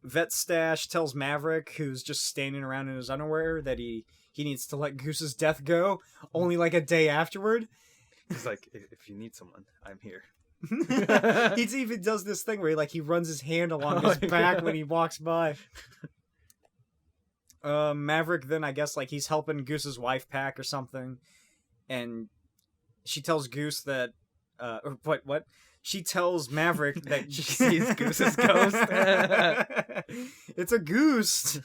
Vet Stash tells Maverick, who's just standing around in his underwear, that he needs to let Goose's death go, only like a day afterward. He's like, if you need someone, I'm here. He even does this thing where he runs his hand along his back when he walks by. Maverick then, I guess, like, he's helping Goose's wife pack or something, and she tells Goose that, what? She tells Maverick that she sees Goose's ghost. It's a goose.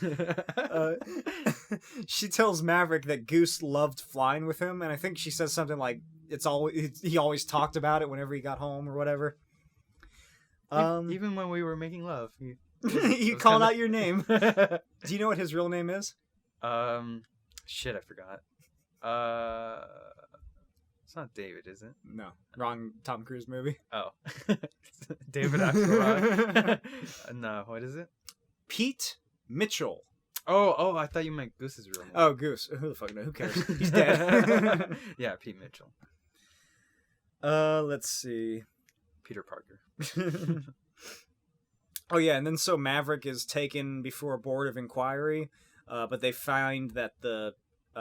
She tells Maverick that Goose loved flying with him, and I think she says something like he always talked about it whenever he got home or whatever. Even when we were making love, he called out your name. Do you know what his real name is? Shit, I forgot. It's not David, is it? No. Wrong Tom Cruise movie. Oh. David Axelrod. No, what is it? Pete Mitchell. Oh, I thought you meant Goose's real name. Oh, Goose. Who the fuck knows? Who cares? He's dead. Yeah, Pete Mitchell. Let's see. Peter Parker. Oh, yeah, and then so Maverick is taken before a board of inquiry, but they find that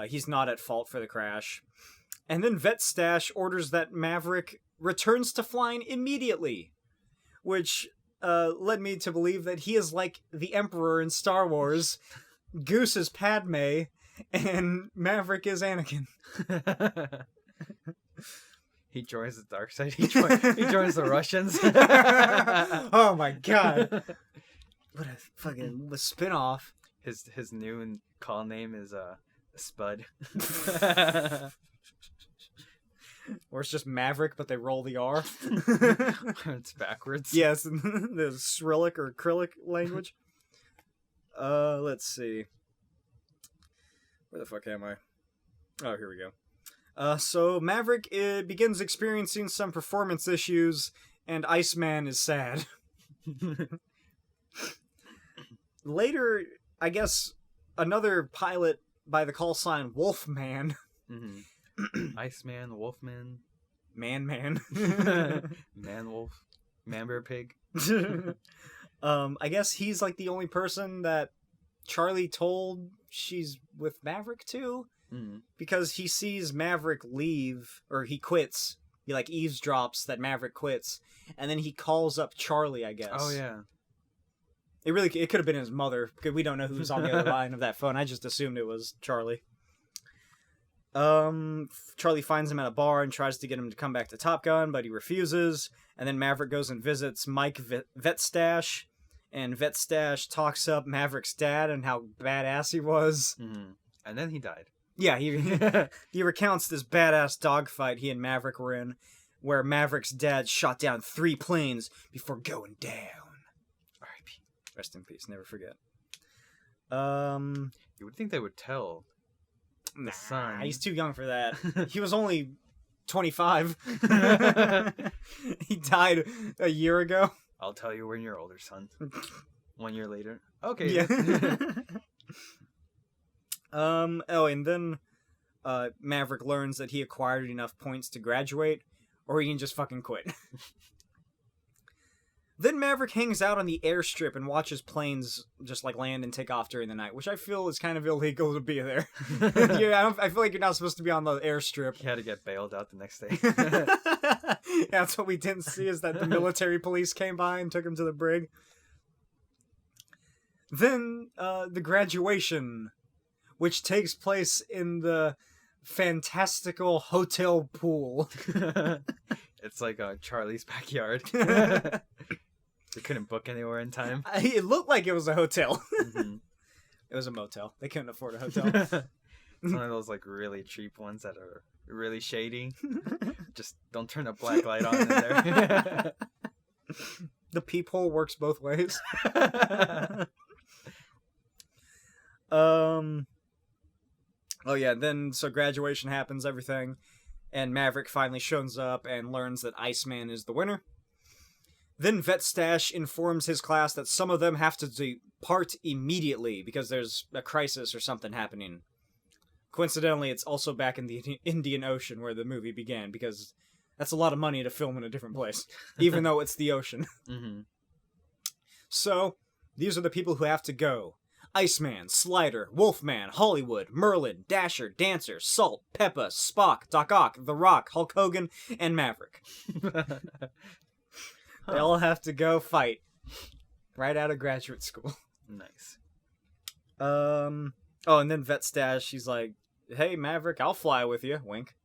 he's not at fault for the crash. And then Vet Stash orders that Maverick returns to flying immediately, which led me to believe that he is like the Emperor in Star Wars, Goose is Padme, and Maverick is Anakin. He joins the dark side. He joins the Russians. Oh my god. What a fucking spin-off. His new call name is Spud. Or it's just Maverick, but they roll the R. It's backwards. Yes, the Cyrillic or acrylic language. Let's see. Where the fuck am I? Oh, here we go. So Maverick begins experiencing some performance issues, and Iceman is sad. Later, I guess, another pilot by the call sign Wolfman. Iceman, Wolfman, Man, Man Wolf, Man Bear Pig. I guess he's like the only person that Charlie told she's with Maverick to, because he sees Maverick leave, or he quits. He like eavesdrops that Maverick quits, and then he calls up Charlie, I guess. Oh yeah. It could have been his mother, because we don't know who's on the other line of that phone. I just assumed it was Charlie. Charlie finds him at a bar and tries to get him to come back to Top Gun, but he refuses. And then Maverick goes and visits Mike Vet Stash, and Vet Stash talks up Maverick's dad and how badass he was. And then he died. Yeah, he recounts this badass dogfight he and Maverick were in, where Maverick's dad shot down 3 planes before going down. R.I.P. Rest in peace. Never forget. You would think they would tell the son. He's too young for that. He was only 25. He died a year ago. I'll tell you when you're older, son. 1 year later. Okay. Yeah. And then Maverick learns that he acquired enough points to graduate, or he can just fucking quit. Then Maverick hangs out on the airstrip and watches planes just like land and take off during the night, which I feel is kind of illegal to be there. I feel like you're not supposed to be on the airstrip. He had to get bailed out the next day. Yeah, that's what we didn't see, is that the military police came by and took him to the brig. Then the graduation, which takes place in the fantastical hotel pool. It's like Charlie's backyard. They couldn't book anywhere in time. It looked like it was a hotel. Mm-hmm. It was a motel. They couldn't afford a hotel. It's one of those like really cheap ones that are really shady. Just don't turn a black light on in there. The peephole works both ways. Oh yeah, then so graduation happens, everything, and Maverick finally shows up and learns that Iceman is the winner. Then Vetstash informs his class that some of them have to depart immediately because there's a crisis or something happening. Coincidentally, it's also back in the Indian Ocean where the movie began, because that's a lot of money to film in a different place, even though it's the ocean. Mm-hmm. So, these are the people who have to go. Iceman, Slider, Wolfman, Hollywood, Merlin, Dasher, Dancer, Salt, Peppa, Spock, Doc Ock, The Rock, Hulk Hogan, and Maverick. They all have to go fight. Right out of graduate school. Nice. Oh, and then Vetstash, she's like, hey, Maverick, I'll fly with you. Wink.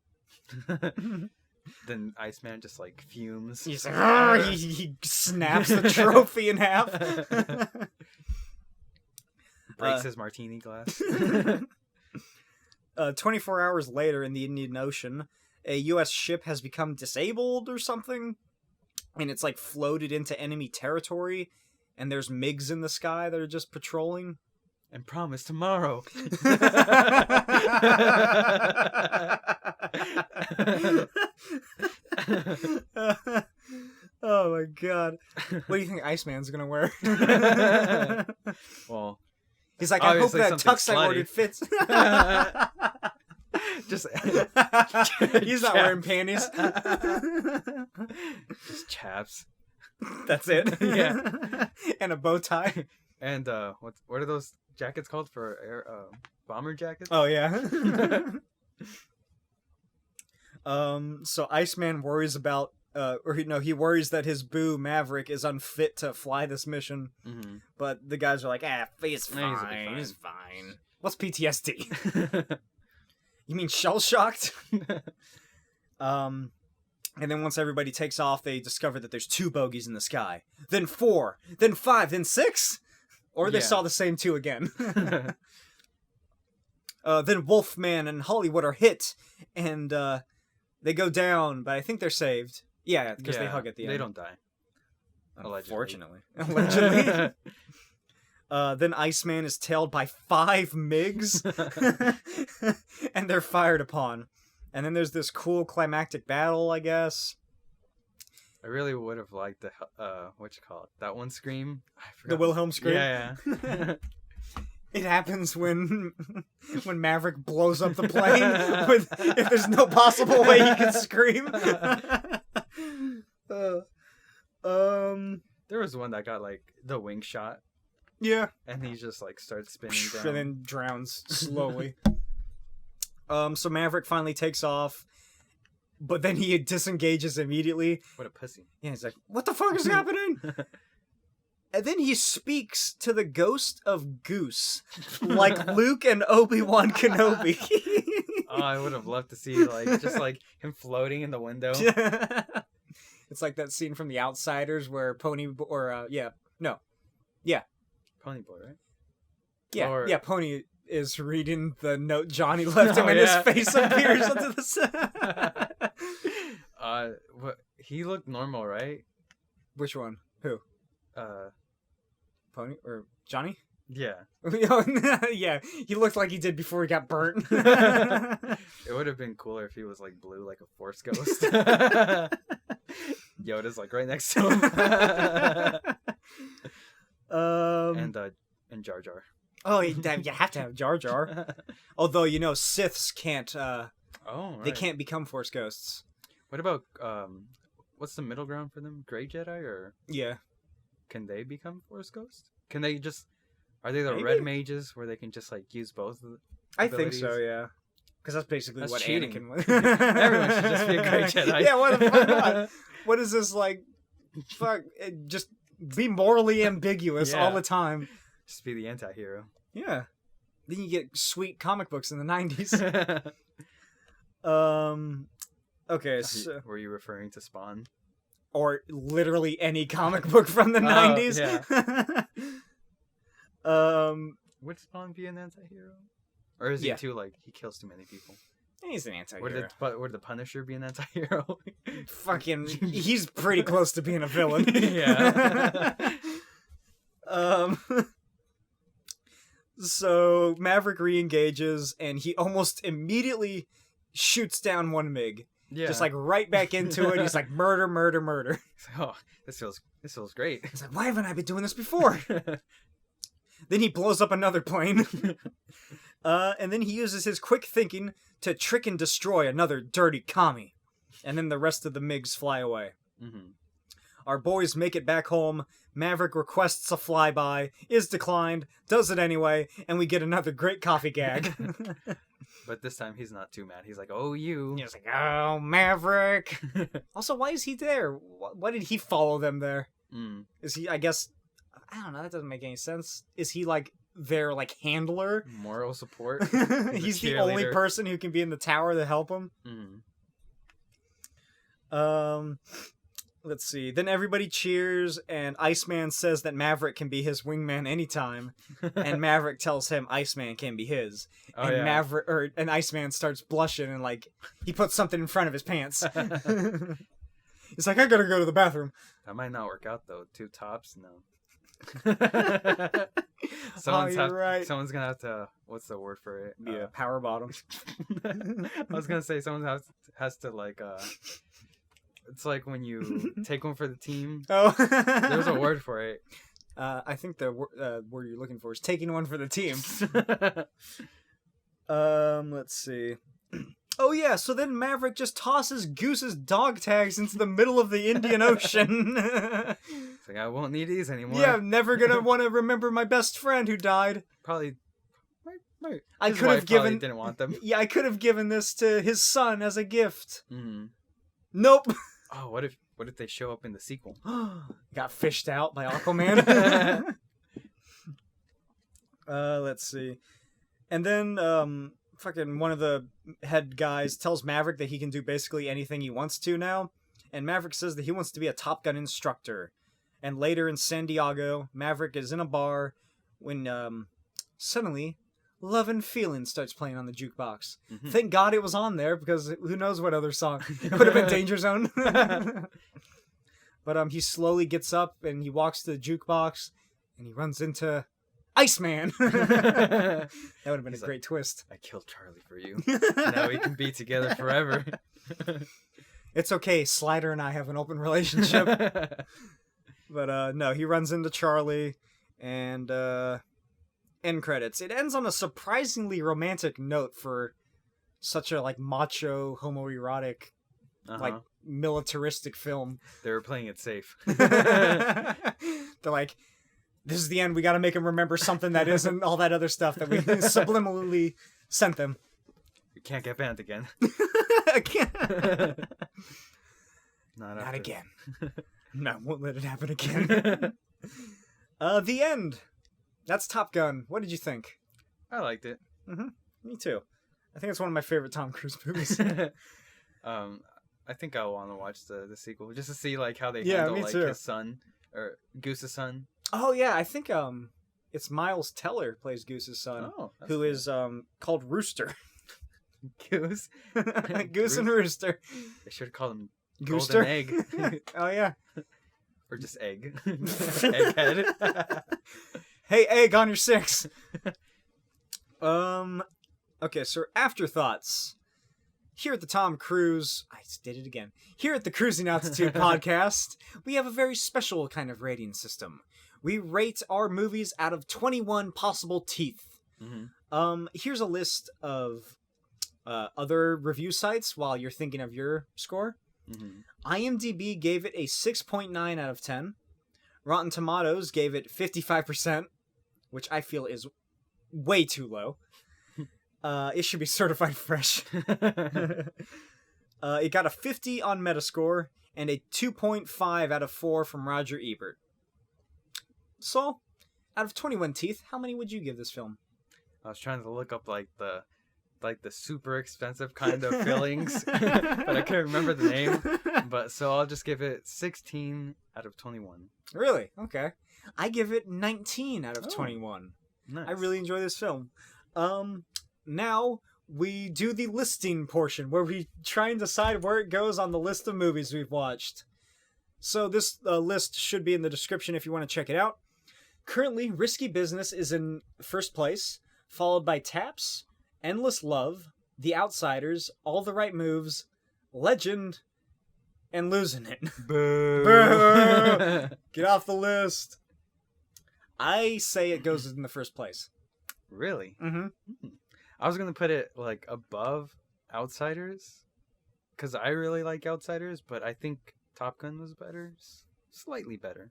Then Iceman just like fumes. He's like, he snaps the trophy in half. Breaks his martini glass. 24 hours later in the Indian Ocean, a U.S. ship has become disabled or something, and it's like floated into enemy territory, and there's MiGs in the sky that are just patrolling. And promise tomorrow. Oh my god. What do you think Iceman's gonna wear? Well, he's like, I hope that tux I ordered fits. Just he's not wearing panties. Just chaps. That's it. Yeah. And a bow tie. And what are those jackets called for air bomber jackets? Oh yeah. So Iceman worries about he worries that his boo Maverick is unfit to fly this mission. Mm-hmm. But the guys are like, he's fine. He's fine. What's PTSD? You mean shell shocked? And then once everybody takes off, they discover that there's 2 bogeys in the sky. Then 4, then 5, then 6. Or they saw the same 2 again. Then Wolfman and Hollywood are hit, and they go down, but I think they're saved. Yeah, because they hug at the end. They don't die. Unfortunately. Allegedly. Then Iceman is tailed by 5 MiGs, and they're fired upon. And then there's this cool climactic battle, I guess. I really would have liked the that one scream. I forgot. The Wilhelm scream. Yeah. It happens when Maverick blows up the plane. If there's no possible way he can scream. There was one that got like the wing shot. Yeah. And he just like starts spinning down. And then drowns slowly. So Maverick finally takes off, but then he disengages immediately. What a pussy. Yeah, he's like, what the fuck is happening? And then he speaks to the ghost of Goose, like Luke and Obi-Wan Kenobi. Oh, I would have loved to see just him floating in the window. It's like that scene from The Outsiders where Pony Boy, Pony Boy, right? Yeah, Pony is reading the note Johnny left him, and his face appears onto the side. He looked normal, right? Which one? Who? Uh, Pony or Johnny? Yeah. Yeah, he looked like he did before he got burnt. It would have been cooler if he was like blue, like a Force ghost. Yoda's like right next to him. And Jar Jar. Oh, you have to have Jar Jar. Although Siths can't. Right. They can't become Force ghosts. What about what's the middle ground for them? Gray Jedi or Yeah. Can they become Force ghosts? Can they just? Are they the Maybe? red mages where they can just like use both? I think so. Yeah. Because that's basically what cheating. Anakin was. Everyone should just be a Gray Jedi. Yeah. What the fuck not? What is this like? Fuck. Just be morally ambiguous all the time. Just be the anti-hero. Yeah. Then you get sweet comic books in the 90s. Okay, so... Were you referring to Spawn? Or literally any comic book from the 90s? Yeah. Would Spawn be an anti-hero? Or is he too, like, he kills too many people? He's an anti-hero. Would the Punisher be an anti-hero? Fucking... He's pretty close to being a villain. Yeah. So Maverick re-engages, and he almost immediately shoots down one MiG. Yeah. Just like right back into it. He's like, murder, murder, murder. Oh, this feels great. He's like, why haven't I been doing this before? Then he blows up another plane. And then he uses his quick thinking to trick and destroy another dirty commie. And then the rest of the MiGs fly away. Mm-hmm. Our boys make it back home. Maverick requests a flyby, is declined, does it anyway, and we get another great coffee gag. But this time he's not too mad. He's like, oh, you. He's like, oh, Maverick. Also, why is he there? Why did he follow them there? Is he, I guess, I don't know, that doesn't make any sense. Is he, like, their, like, handler? Moral support? He's the only person who can be in the tower to help him? Let's see. Then everybody cheers, and Iceman says that Maverick can be his wingman anytime, and Maverick tells him Iceman can be his. And Iceman starts blushing, and like he puts something in front of his pants. He's like, I gotta go to the bathroom. That might not work out though. Two tops, no. Right. Someone's gonna have to. What's the word for it? Yeah, power bottom. I was gonna say someone has to like. It's like when you take one for the team. Oh, there's a word for it. I think the word you're looking for is taking one for the team. Let's see. Oh yeah, so then Maverick just tosses Goose's dog tags into the middle of the Indian Ocean. It's like, I won't need these anymore. Yeah, I'm never gonna want to remember my best friend who died. Probably. I could have given. Didn't want them. Yeah, I could have given this to his son as a gift. Mm-hmm. Nope. Oh, what if they show up in the sequel? Got fished out by Aquaman. Let's see. And then fucking one of the head guys tells Maverick that he can do basically anything he wants to now. And Maverick says that he wants to be a Top Gun instructor. And later in San Diego, Maverick is in a bar when suddenly Love and Feeling starts playing on the jukebox. Mm-hmm. Thank God it was on there, because who knows what other song. It would have been Danger Zone. But he slowly gets up and he walks to the jukebox and he runs into Iceman. That would have been a great twist. I killed Charlie for you. Now we can be together forever. It's okay. Slider and I have an open relationship. But no, he runs into Charlie and end credits. It ends on a surprisingly romantic note for such a like macho, homoerotic, like militaristic film. They were playing it safe. They're like, this is the end. We got to make him remember something that isn't all that other stuff that we subliminally sent them. We can't get banned again. Again. Not again. No, won't let it happen again. The end. That's Top Gun. What did you think? I liked it. Mm-hmm. Me too. I think it's one of my favorite Tom Cruise movies. I think I'll want to watch the sequel just to see like how they handle like his son or Goose's son. Oh yeah, I think it's Miles Teller plays Goose's son, who is called Rooster. Goose, Goose and Rooster. They should call him Gooster. Golden Egg. Oh yeah, or just Egg. Egghead. Hey, egg on your 6. Okay, so afterthoughts. Here at the Tom Cruise, I just did it again. Here at the Cruising Altitude podcast, we have a very special kind of rating system. We rate our movies out of 21 possible teeth. Mm-hmm. Here's a list of other review sites while you're thinking of your score. Mm-hmm. IMDb gave it a 6.9 out of 10. Rotten Tomatoes gave it 55%, which I feel is way too low. It should be certified fresh. It got a 50 on Metascore and a 2.5 out of 4 from Roger Ebert. So, out of 21 teeth, how many would you give this film? I was trying to look up like the super expensive kind of fillings, but I can't remember the name. But so I'll just give it 16 out of 21. Really? Okay. I give it 19 out of 21. Nice. I really enjoy this film. Now we do the listing portion where we try and decide where it goes on the list of movies we've watched. So this list should be in the description if you want to check it out. Currently, Risky Business is in first place, followed by Taps, Endless Love, The Outsiders, All the Right Moves, Legend, and Losing It. Boo. Boo! Get off the list. I say it goes in the first place. Really? Mm-hmm. I was gonna put it like above Outsiders, because I really like Outsiders, but I think Top Gun was better, slightly better.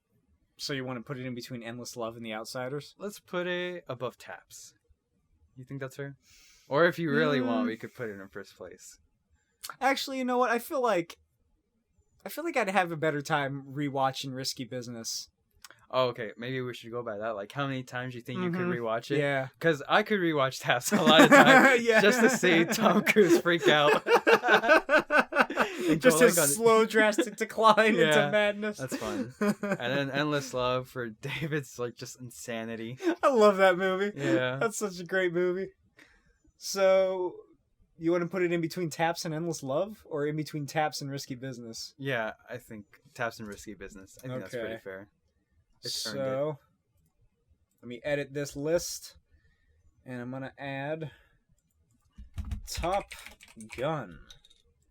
So you want to put it in between Endless Love and The Outsiders? Let's put it above Taps. You think that's fair? Or if you really want, we could put it in first place. Actually, you know what? I feel like I'd have a better time rewatching Risky Business. Oh, okay. Maybe we should go by that. Like, how many times do you think you could rewatch it? Yeah. Because I could rewatch Taps a lot of times Yeah. just to see Tom Cruise freak out. Just his slow, drastic decline into madness. That's fun. And then Endless Love for David's, like, just insanity. I love that movie. Yeah. That's such a great movie. So, you want to put it in between Taps and Endless Love? Or in between Taps and Risky Business? Yeah, I think Taps and Risky Business. I think that's pretty fair. So, let me edit this list. And I'm going to add Top Gun,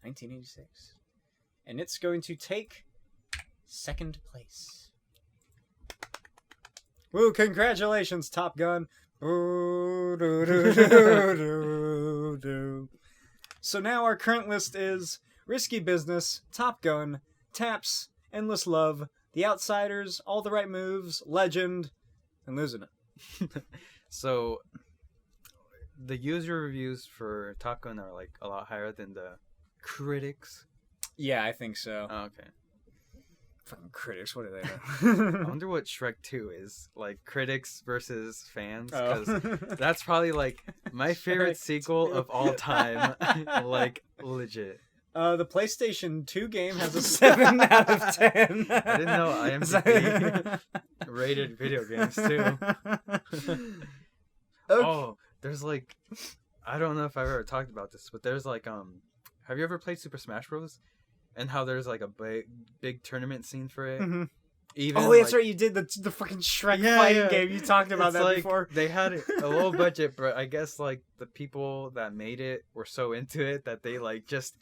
1986. And it's going to take second place. Woo, congratulations, Top Gun. Ooh, doo, doo, doo, doo, doo. So now our current list is Risky Business, Top Gun, Taps, Endless Love, The Outsiders, All the Right Moves, Legend, and Losing It. So, the user reviews for Top Gun are like a lot higher than the critics. Yeah, I think so. Oh, okay. Fucking critics, what are they? I wonder what Shrek 2 is. Like, critics versus fans. Because Oh. that's probably, like, my favorite Shrek sequel 2. of all time. Like, legit. The PlayStation 2 game has a 7 out of 10. I didn't know IMDb rated video games, too. Okay. Oh, there's, like... I don't know if I've ever talked about this, but there's, like, have you ever played Super Smash Bros? And how there's like a big tournament scene for it. Mm-hmm. Even that's like, right. You did the fucking Shrek fighting game. You talked about it's that like, before. They had a low budget, but I guess like the people that made it were so into it that they like just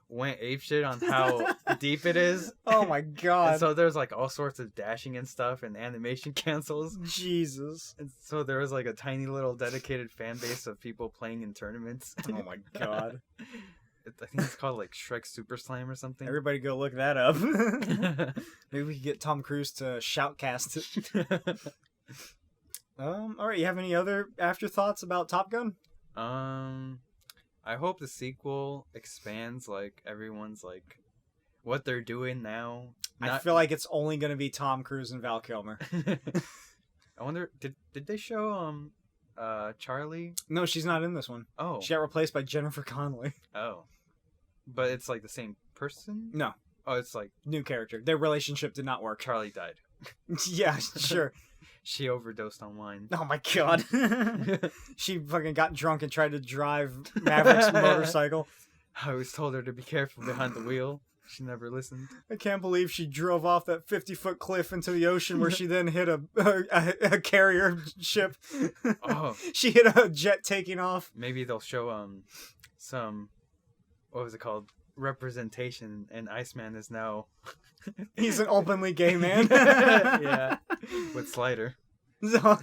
went apeshit on how deep it is. Oh my god! And so there's like all sorts of dashing and stuff, and animation cancels. Jesus! And so there was like a tiny little dedicated fan base of people playing in tournaments. Oh my god! I think it's called like Shrek Super Slam or something. Everybody go look that up. Maybe we could get Tom Cruise to shoutcast it. All right. You have any other afterthoughts about Top Gun? I hope the sequel expands like everyone's like what they're doing now. I feel like it's only going to be Tom Cruise and Val Kilmer. I wonder did they show Charlie? No, she's not in this one. Oh. She got replaced by Jennifer Connelly. Oh. But it's like the same person? No. Oh, it's like New character. Their relationship did not work. Charlie died. Yeah, sure. She overdosed on wine. Oh my god. She fucking got drunk and tried to drive Maverick's motorcycle. I always told her to be careful behind the wheel. She never listened. I can't believe she drove off that 50-foot cliff into the ocean where she then hit a carrier ship. Oh. She hit a jet taking off. Maybe they'll show some, what was it called? Representation, and Iceman is now... He's an openly gay man. Yeah. With Slider. So...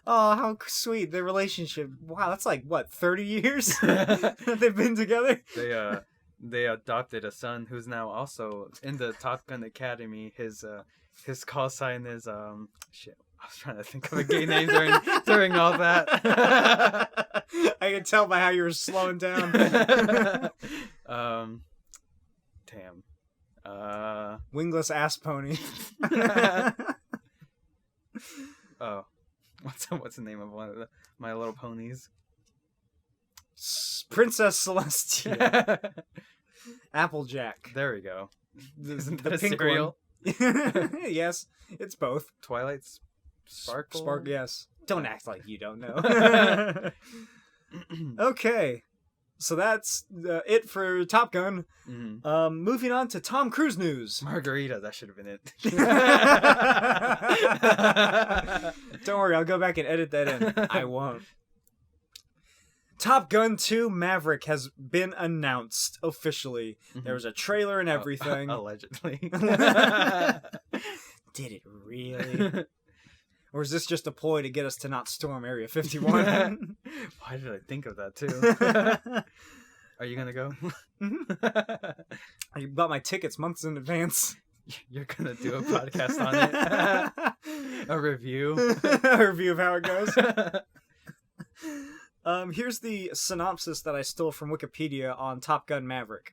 Oh, how sweet. Their relationship. Wow, that's like, what, 30 years that they've been together? They adopted a son who's now also in the Top Gun Academy. His call sign is, shit. I was trying to think of a gay name during all that. I could tell by how you were slowing down. Damn. Wingless ass pony. Oh. What's the name of one of My Little Ponies? Princess Celestia. Applejack. There we go. The pink cereal. Yes, it's both. Twilight Sparkle? Spark, yes. Don't act like you don't know. Okay. So that's it for Top Gun. Mm-hmm. Moving on to Tom Cruise news. Margarita, that should have been it. Don't worry, I'll go back and edit that in. I won't. Top Gun 2 Maverick has been announced officially. Mm-hmm. There was a trailer and everything. Allegedly. Did it really? Or is this just a ploy to get us to not storm Area 51? Why did I think of that too? Are you gonna go? I bought my tickets months in advance. You're gonna do a podcast on it? A review? A review of how it goes? Here's the synopsis that I stole from Wikipedia on Top Gun Maverick.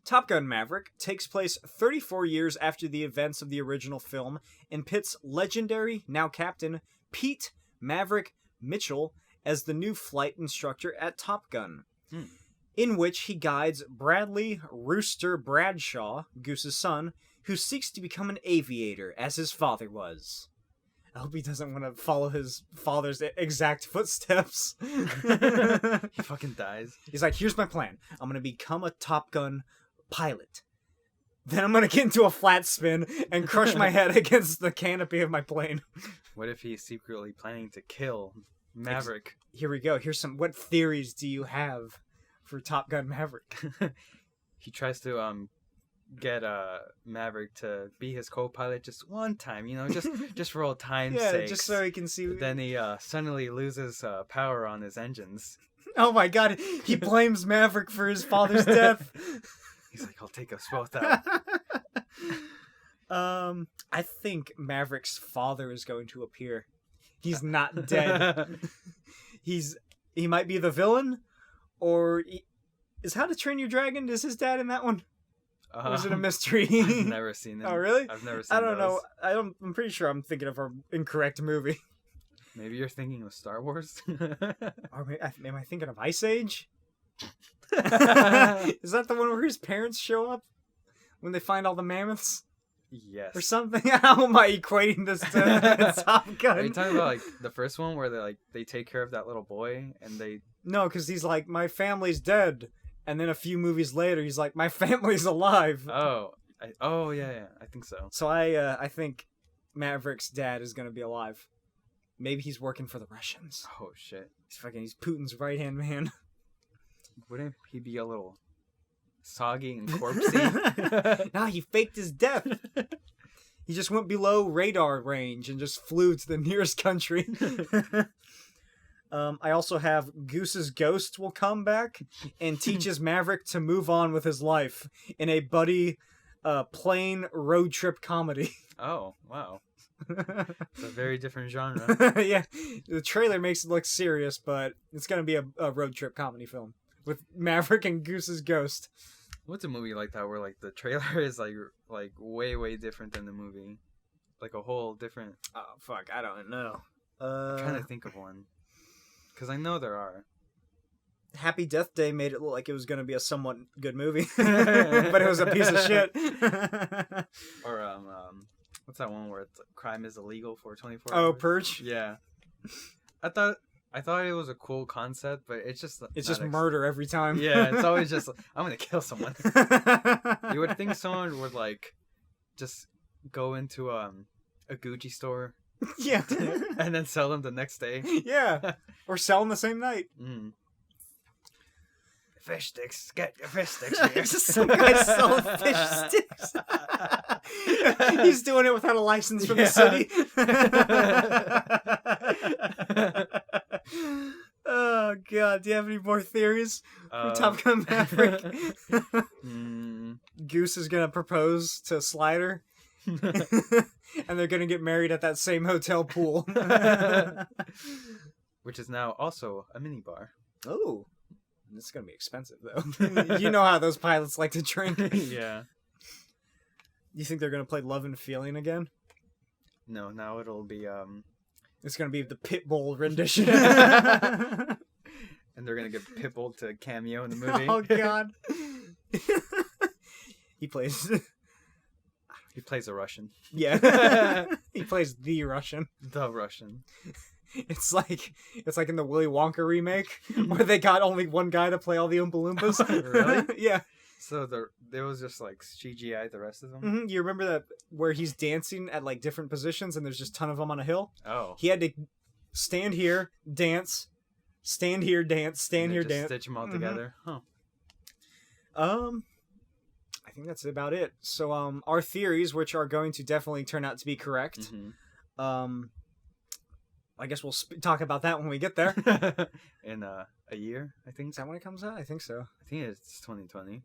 Top Gun Maverick takes place 34 years after the events of the original film and pits legendary, now captain, Pete Maverick Mitchell as the new flight instructor at Top Gun, in which he guides Bradley Rooster Bradshaw, Goose's son, who seeks to become an aviator as his father was. I hope he doesn't want to follow his father's exact footsteps. He fucking dies. He's like, here's my plan. I'm going to become a Top Gun pilot. Then I'm going to get into a flat spin and crush my head against the canopy of my plane. What if he's secretly planning to kill Maverick? Here we go. What theories do you have for Top Gun Maverick? He tries to get Maverick to be his co-pilot just one time, just for old time's sake. Yeah, just so he can see. But then he suddenly loses power on his engines. Oh my god, he blames Maverick for his father's death. He's like, I'll take us both out. I think Maverick's father is going to appear. He's not dead. He might be the villain, or is How to Train Your Dragon? Is his dad in that one? Or is it a mystery? I've never seen it. Oh, really? I've never seen I don't those. know. I'm pretty sure I'm thinking of an incorrect movie. Maybe you're thinking of Star Wars? Or am I thinking of Ice Age? Is that the one where his parents show up when they find all the mammoths? Yes. Or something? How am I equating this to Top Gun? Are you talking about like the first one where they take care of that little boy and they... No, because he's like, my family's dead. And then a few movies later, he's like, my family's alive. Oh, yeah, I think so. So I think Maverick's dad is going to be alive. Maybe he's working for the Russians. Oh, shit. He's Putin's right-hand man. Wouldn't he be a little soggy and corpsey? No, he faked his death. He just went below radar range and just flew to the nearest country. I also have Goose's ghost will come back and teaches Maverick to move on with his life in a buddy plane road trip comedy. Oh, wow. It's a very different genre. Yeah, the trailer makes it look serious, but it's going to be a road trip comedy film with Maverick and Goose's ghost. What's a movie like that where like the trailer is like way different than the movie? Like a whole different... Oh, fuck, I don't know. I'm trying to think of one. Because I know there are. Happy Death Day made it look like it was going to be a somewhat good movie. But it was a piece of shit. Or, what's that one where it's like, crime is illegal for 24 hours? Oh, Purge? Yeah. I thought I thought it was a cool concept, but it's just murder every time. Yeah, it's always just I'm gonna kill someone. You would think someone would like just go into a Gucci store, yeah, and then sell them the next day. Yeah, or sell them the same night. Mm. Fish sticks, get your fish sticks here. Some guy selling fish sticks. He's doing it without a license from the city. Oh god, do you have any more theories for Top Gun Maverick? Goose is gonna propose to Slider, and they're gonna get married at that same hotel pool, which is now also a minibar. Oh. It's gonna be expensive though. You know how those pilots like to drink. Yeah. You think they're gonna play Love and Feeling again? No, now it'll be It's gonna be the Pitbull rendition. And they're gonna get Pitbull to cameo in the movie. Oh god. He plays a Russian. Yeah. He plays the Russian. The Russian. It's like in the Willy Wonka remake where they got only one guy to play all the Oompa Loompas. Really? Yeah. So there was just like CGI the rest of them. Mm-hmm. You remember that where he's dancing at like different positions and there's just a ton of them on a hill? Oh. He had to stand here, dance, stand here, dance, stand here, dance. Stitch them all together. Huh. I think that's about it. So our theories, which are going to definitely turn out to be correct. Mm-hmm. I guess we'll talk about that when we get there. In a year, I think. Is that when it comes out? I think so. I think it's 2020.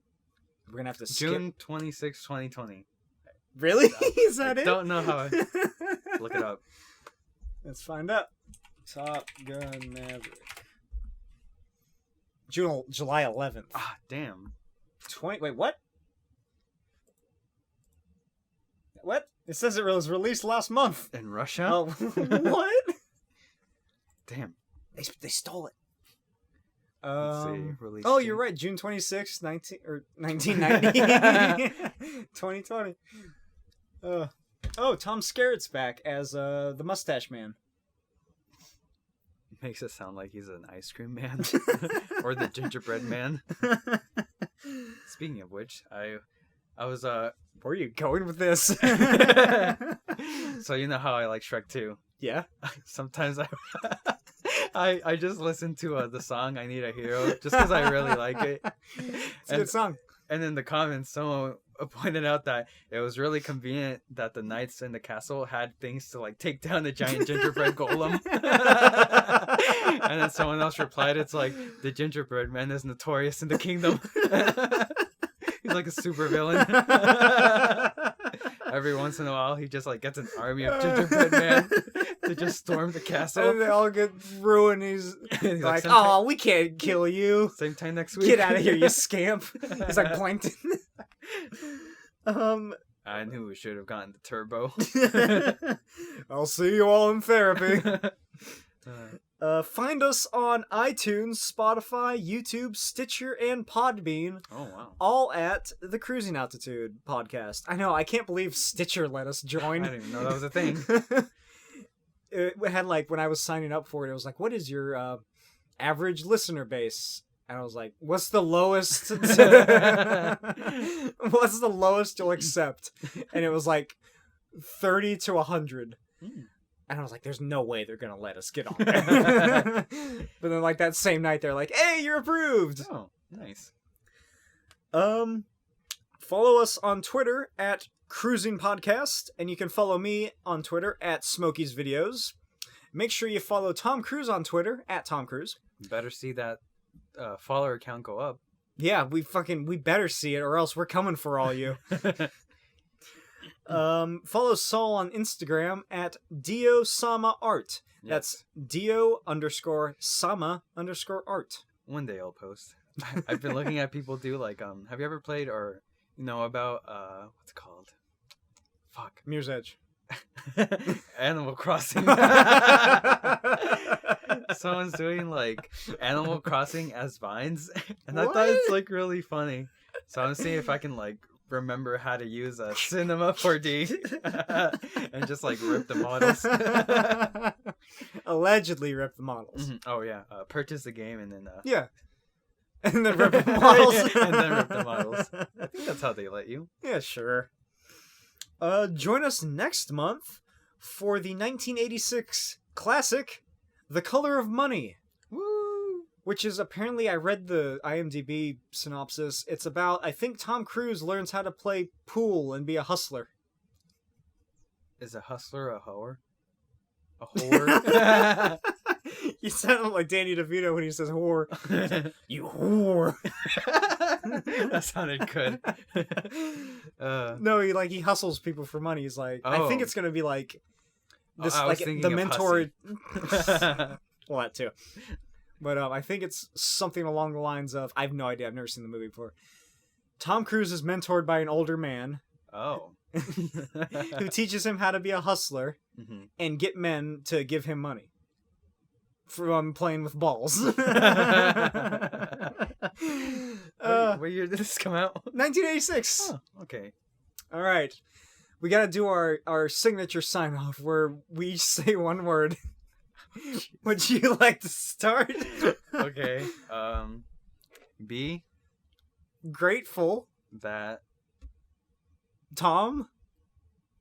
We're going to have to June 26, 2020. Really? Is that it? Don't know how. Look it up. Let's find out. Top Gun Maverick. July 11th. Ah, damn. Wait, what? What? It says it was released last month. In Russia? Oh, what? Damn. They stole it. Let's see. Release oh, date. You're right. June 26th, 1990. 2020. Tom Skerritt's back as the Mustache Man. Makes it sound like he's an ice cream man. Or the gingerbread man. Speaking of which, I was Where are you going with this? So you know how I like Shrek 2? Yeah. Sometimes I just listen to the song I Need a Hero just because I really like it. It's a good song. And in the comments, someone pointed out that it was really convenient that the knights in the castle had things to like take down the giant gingerbread golem. And then someone else replied, it's like, the gingerbread man is notorious in the kingdom. He's like a super villain. Every once in a while, he just like gets an army of gingerbread men to just storm the castle. And they all get ruined. He's like, oh, we can't kill you. Same time next week. Get out of here, you scamp. He's like Plankton. I knew we should have gotten the turbo. I'll see you all in therapy. Find us on iTunes, Spotify, YouTube, Stitcher, and PodBean. Oh, wow. All at the Cruising Altitude podcast. I know, I can't believe Stitcher let us join. I didn't even know that was a thing. It had like, when I was signing up for it, it was like, what is your average listener base? And I was like, what's the lowest? What's the lowest you'll accept? And it was like 30 to 100. And I was like, there's no way they're going to let us get on there. But then like that same night, they're like, hey, you're approved. Oh, nice. Follow us on Twitter at Cruising Podcast. And you can follow me on Twitter at Smokey's Videos. Make sure you follow Tom Cruise on Twitter at Tom Cruise. Better see that follower count go up. Yeah, we better see it or else we're coming for all you. Follow Saul on Instagram at DioSamaArt. Yes. That's Dio_Sama_art. One day I'll post. I've been looking at people do like have you ever played or know about what's it called? Fuck. Mirror's Edge. Animal Crossing. Someone's doing like Animal Crossing as vines, and I thought it's like really funny. So I'm seeing if I can like remember how to use a Cinema 4D and just like rip the models. Allegedly rip the models. Oh yeah, purchase the game and then yeah, and then rip the models. and then rip the models. I think that's how they let you. Yeah, sure. Join us next month for the 1986 classic, The Color of Money. Woo! Which is apparently, I read the IMDb synopsis. It's about, I think Tom Cruise learns how to play pool and be a hustler. Is a hustler a whore? A whore? You sound like Danny DeVito when he says whore. You whore. That sounded good. No, he hustles people for money. He's like, I think it's gonna be like this, like the mentor. Well, that too. But I think it's something along the lines of, I have no idea. I've never seen the movie before. Tom Cruise is mentored by an older man. Oh. Who teaches him how to be a hustler and get men to give him money from playing with balls. What year did this come out? 1986. Oh, okay. All right. We got to do our signature sign off where we say one word. Would you like to start? Okay. Be grateful that Tom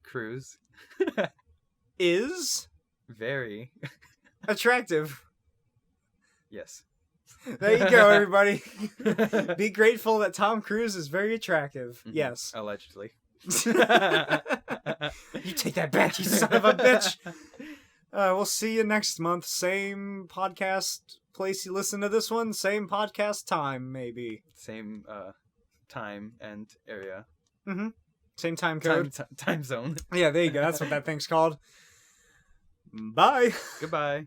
Cruise is very attractive. Yes. There you go, everybody. Be grateful that Tom Cruise is very attractive. Yes. Allegedly. You take that back, you son of a bitch. We'll see you next month. Same podcast place you listen to this one. Same podcast time, maybe. Same time and area. Same time code. Time zone. Yeah, there you go. That's what that thing's called. Bye. Goodbye.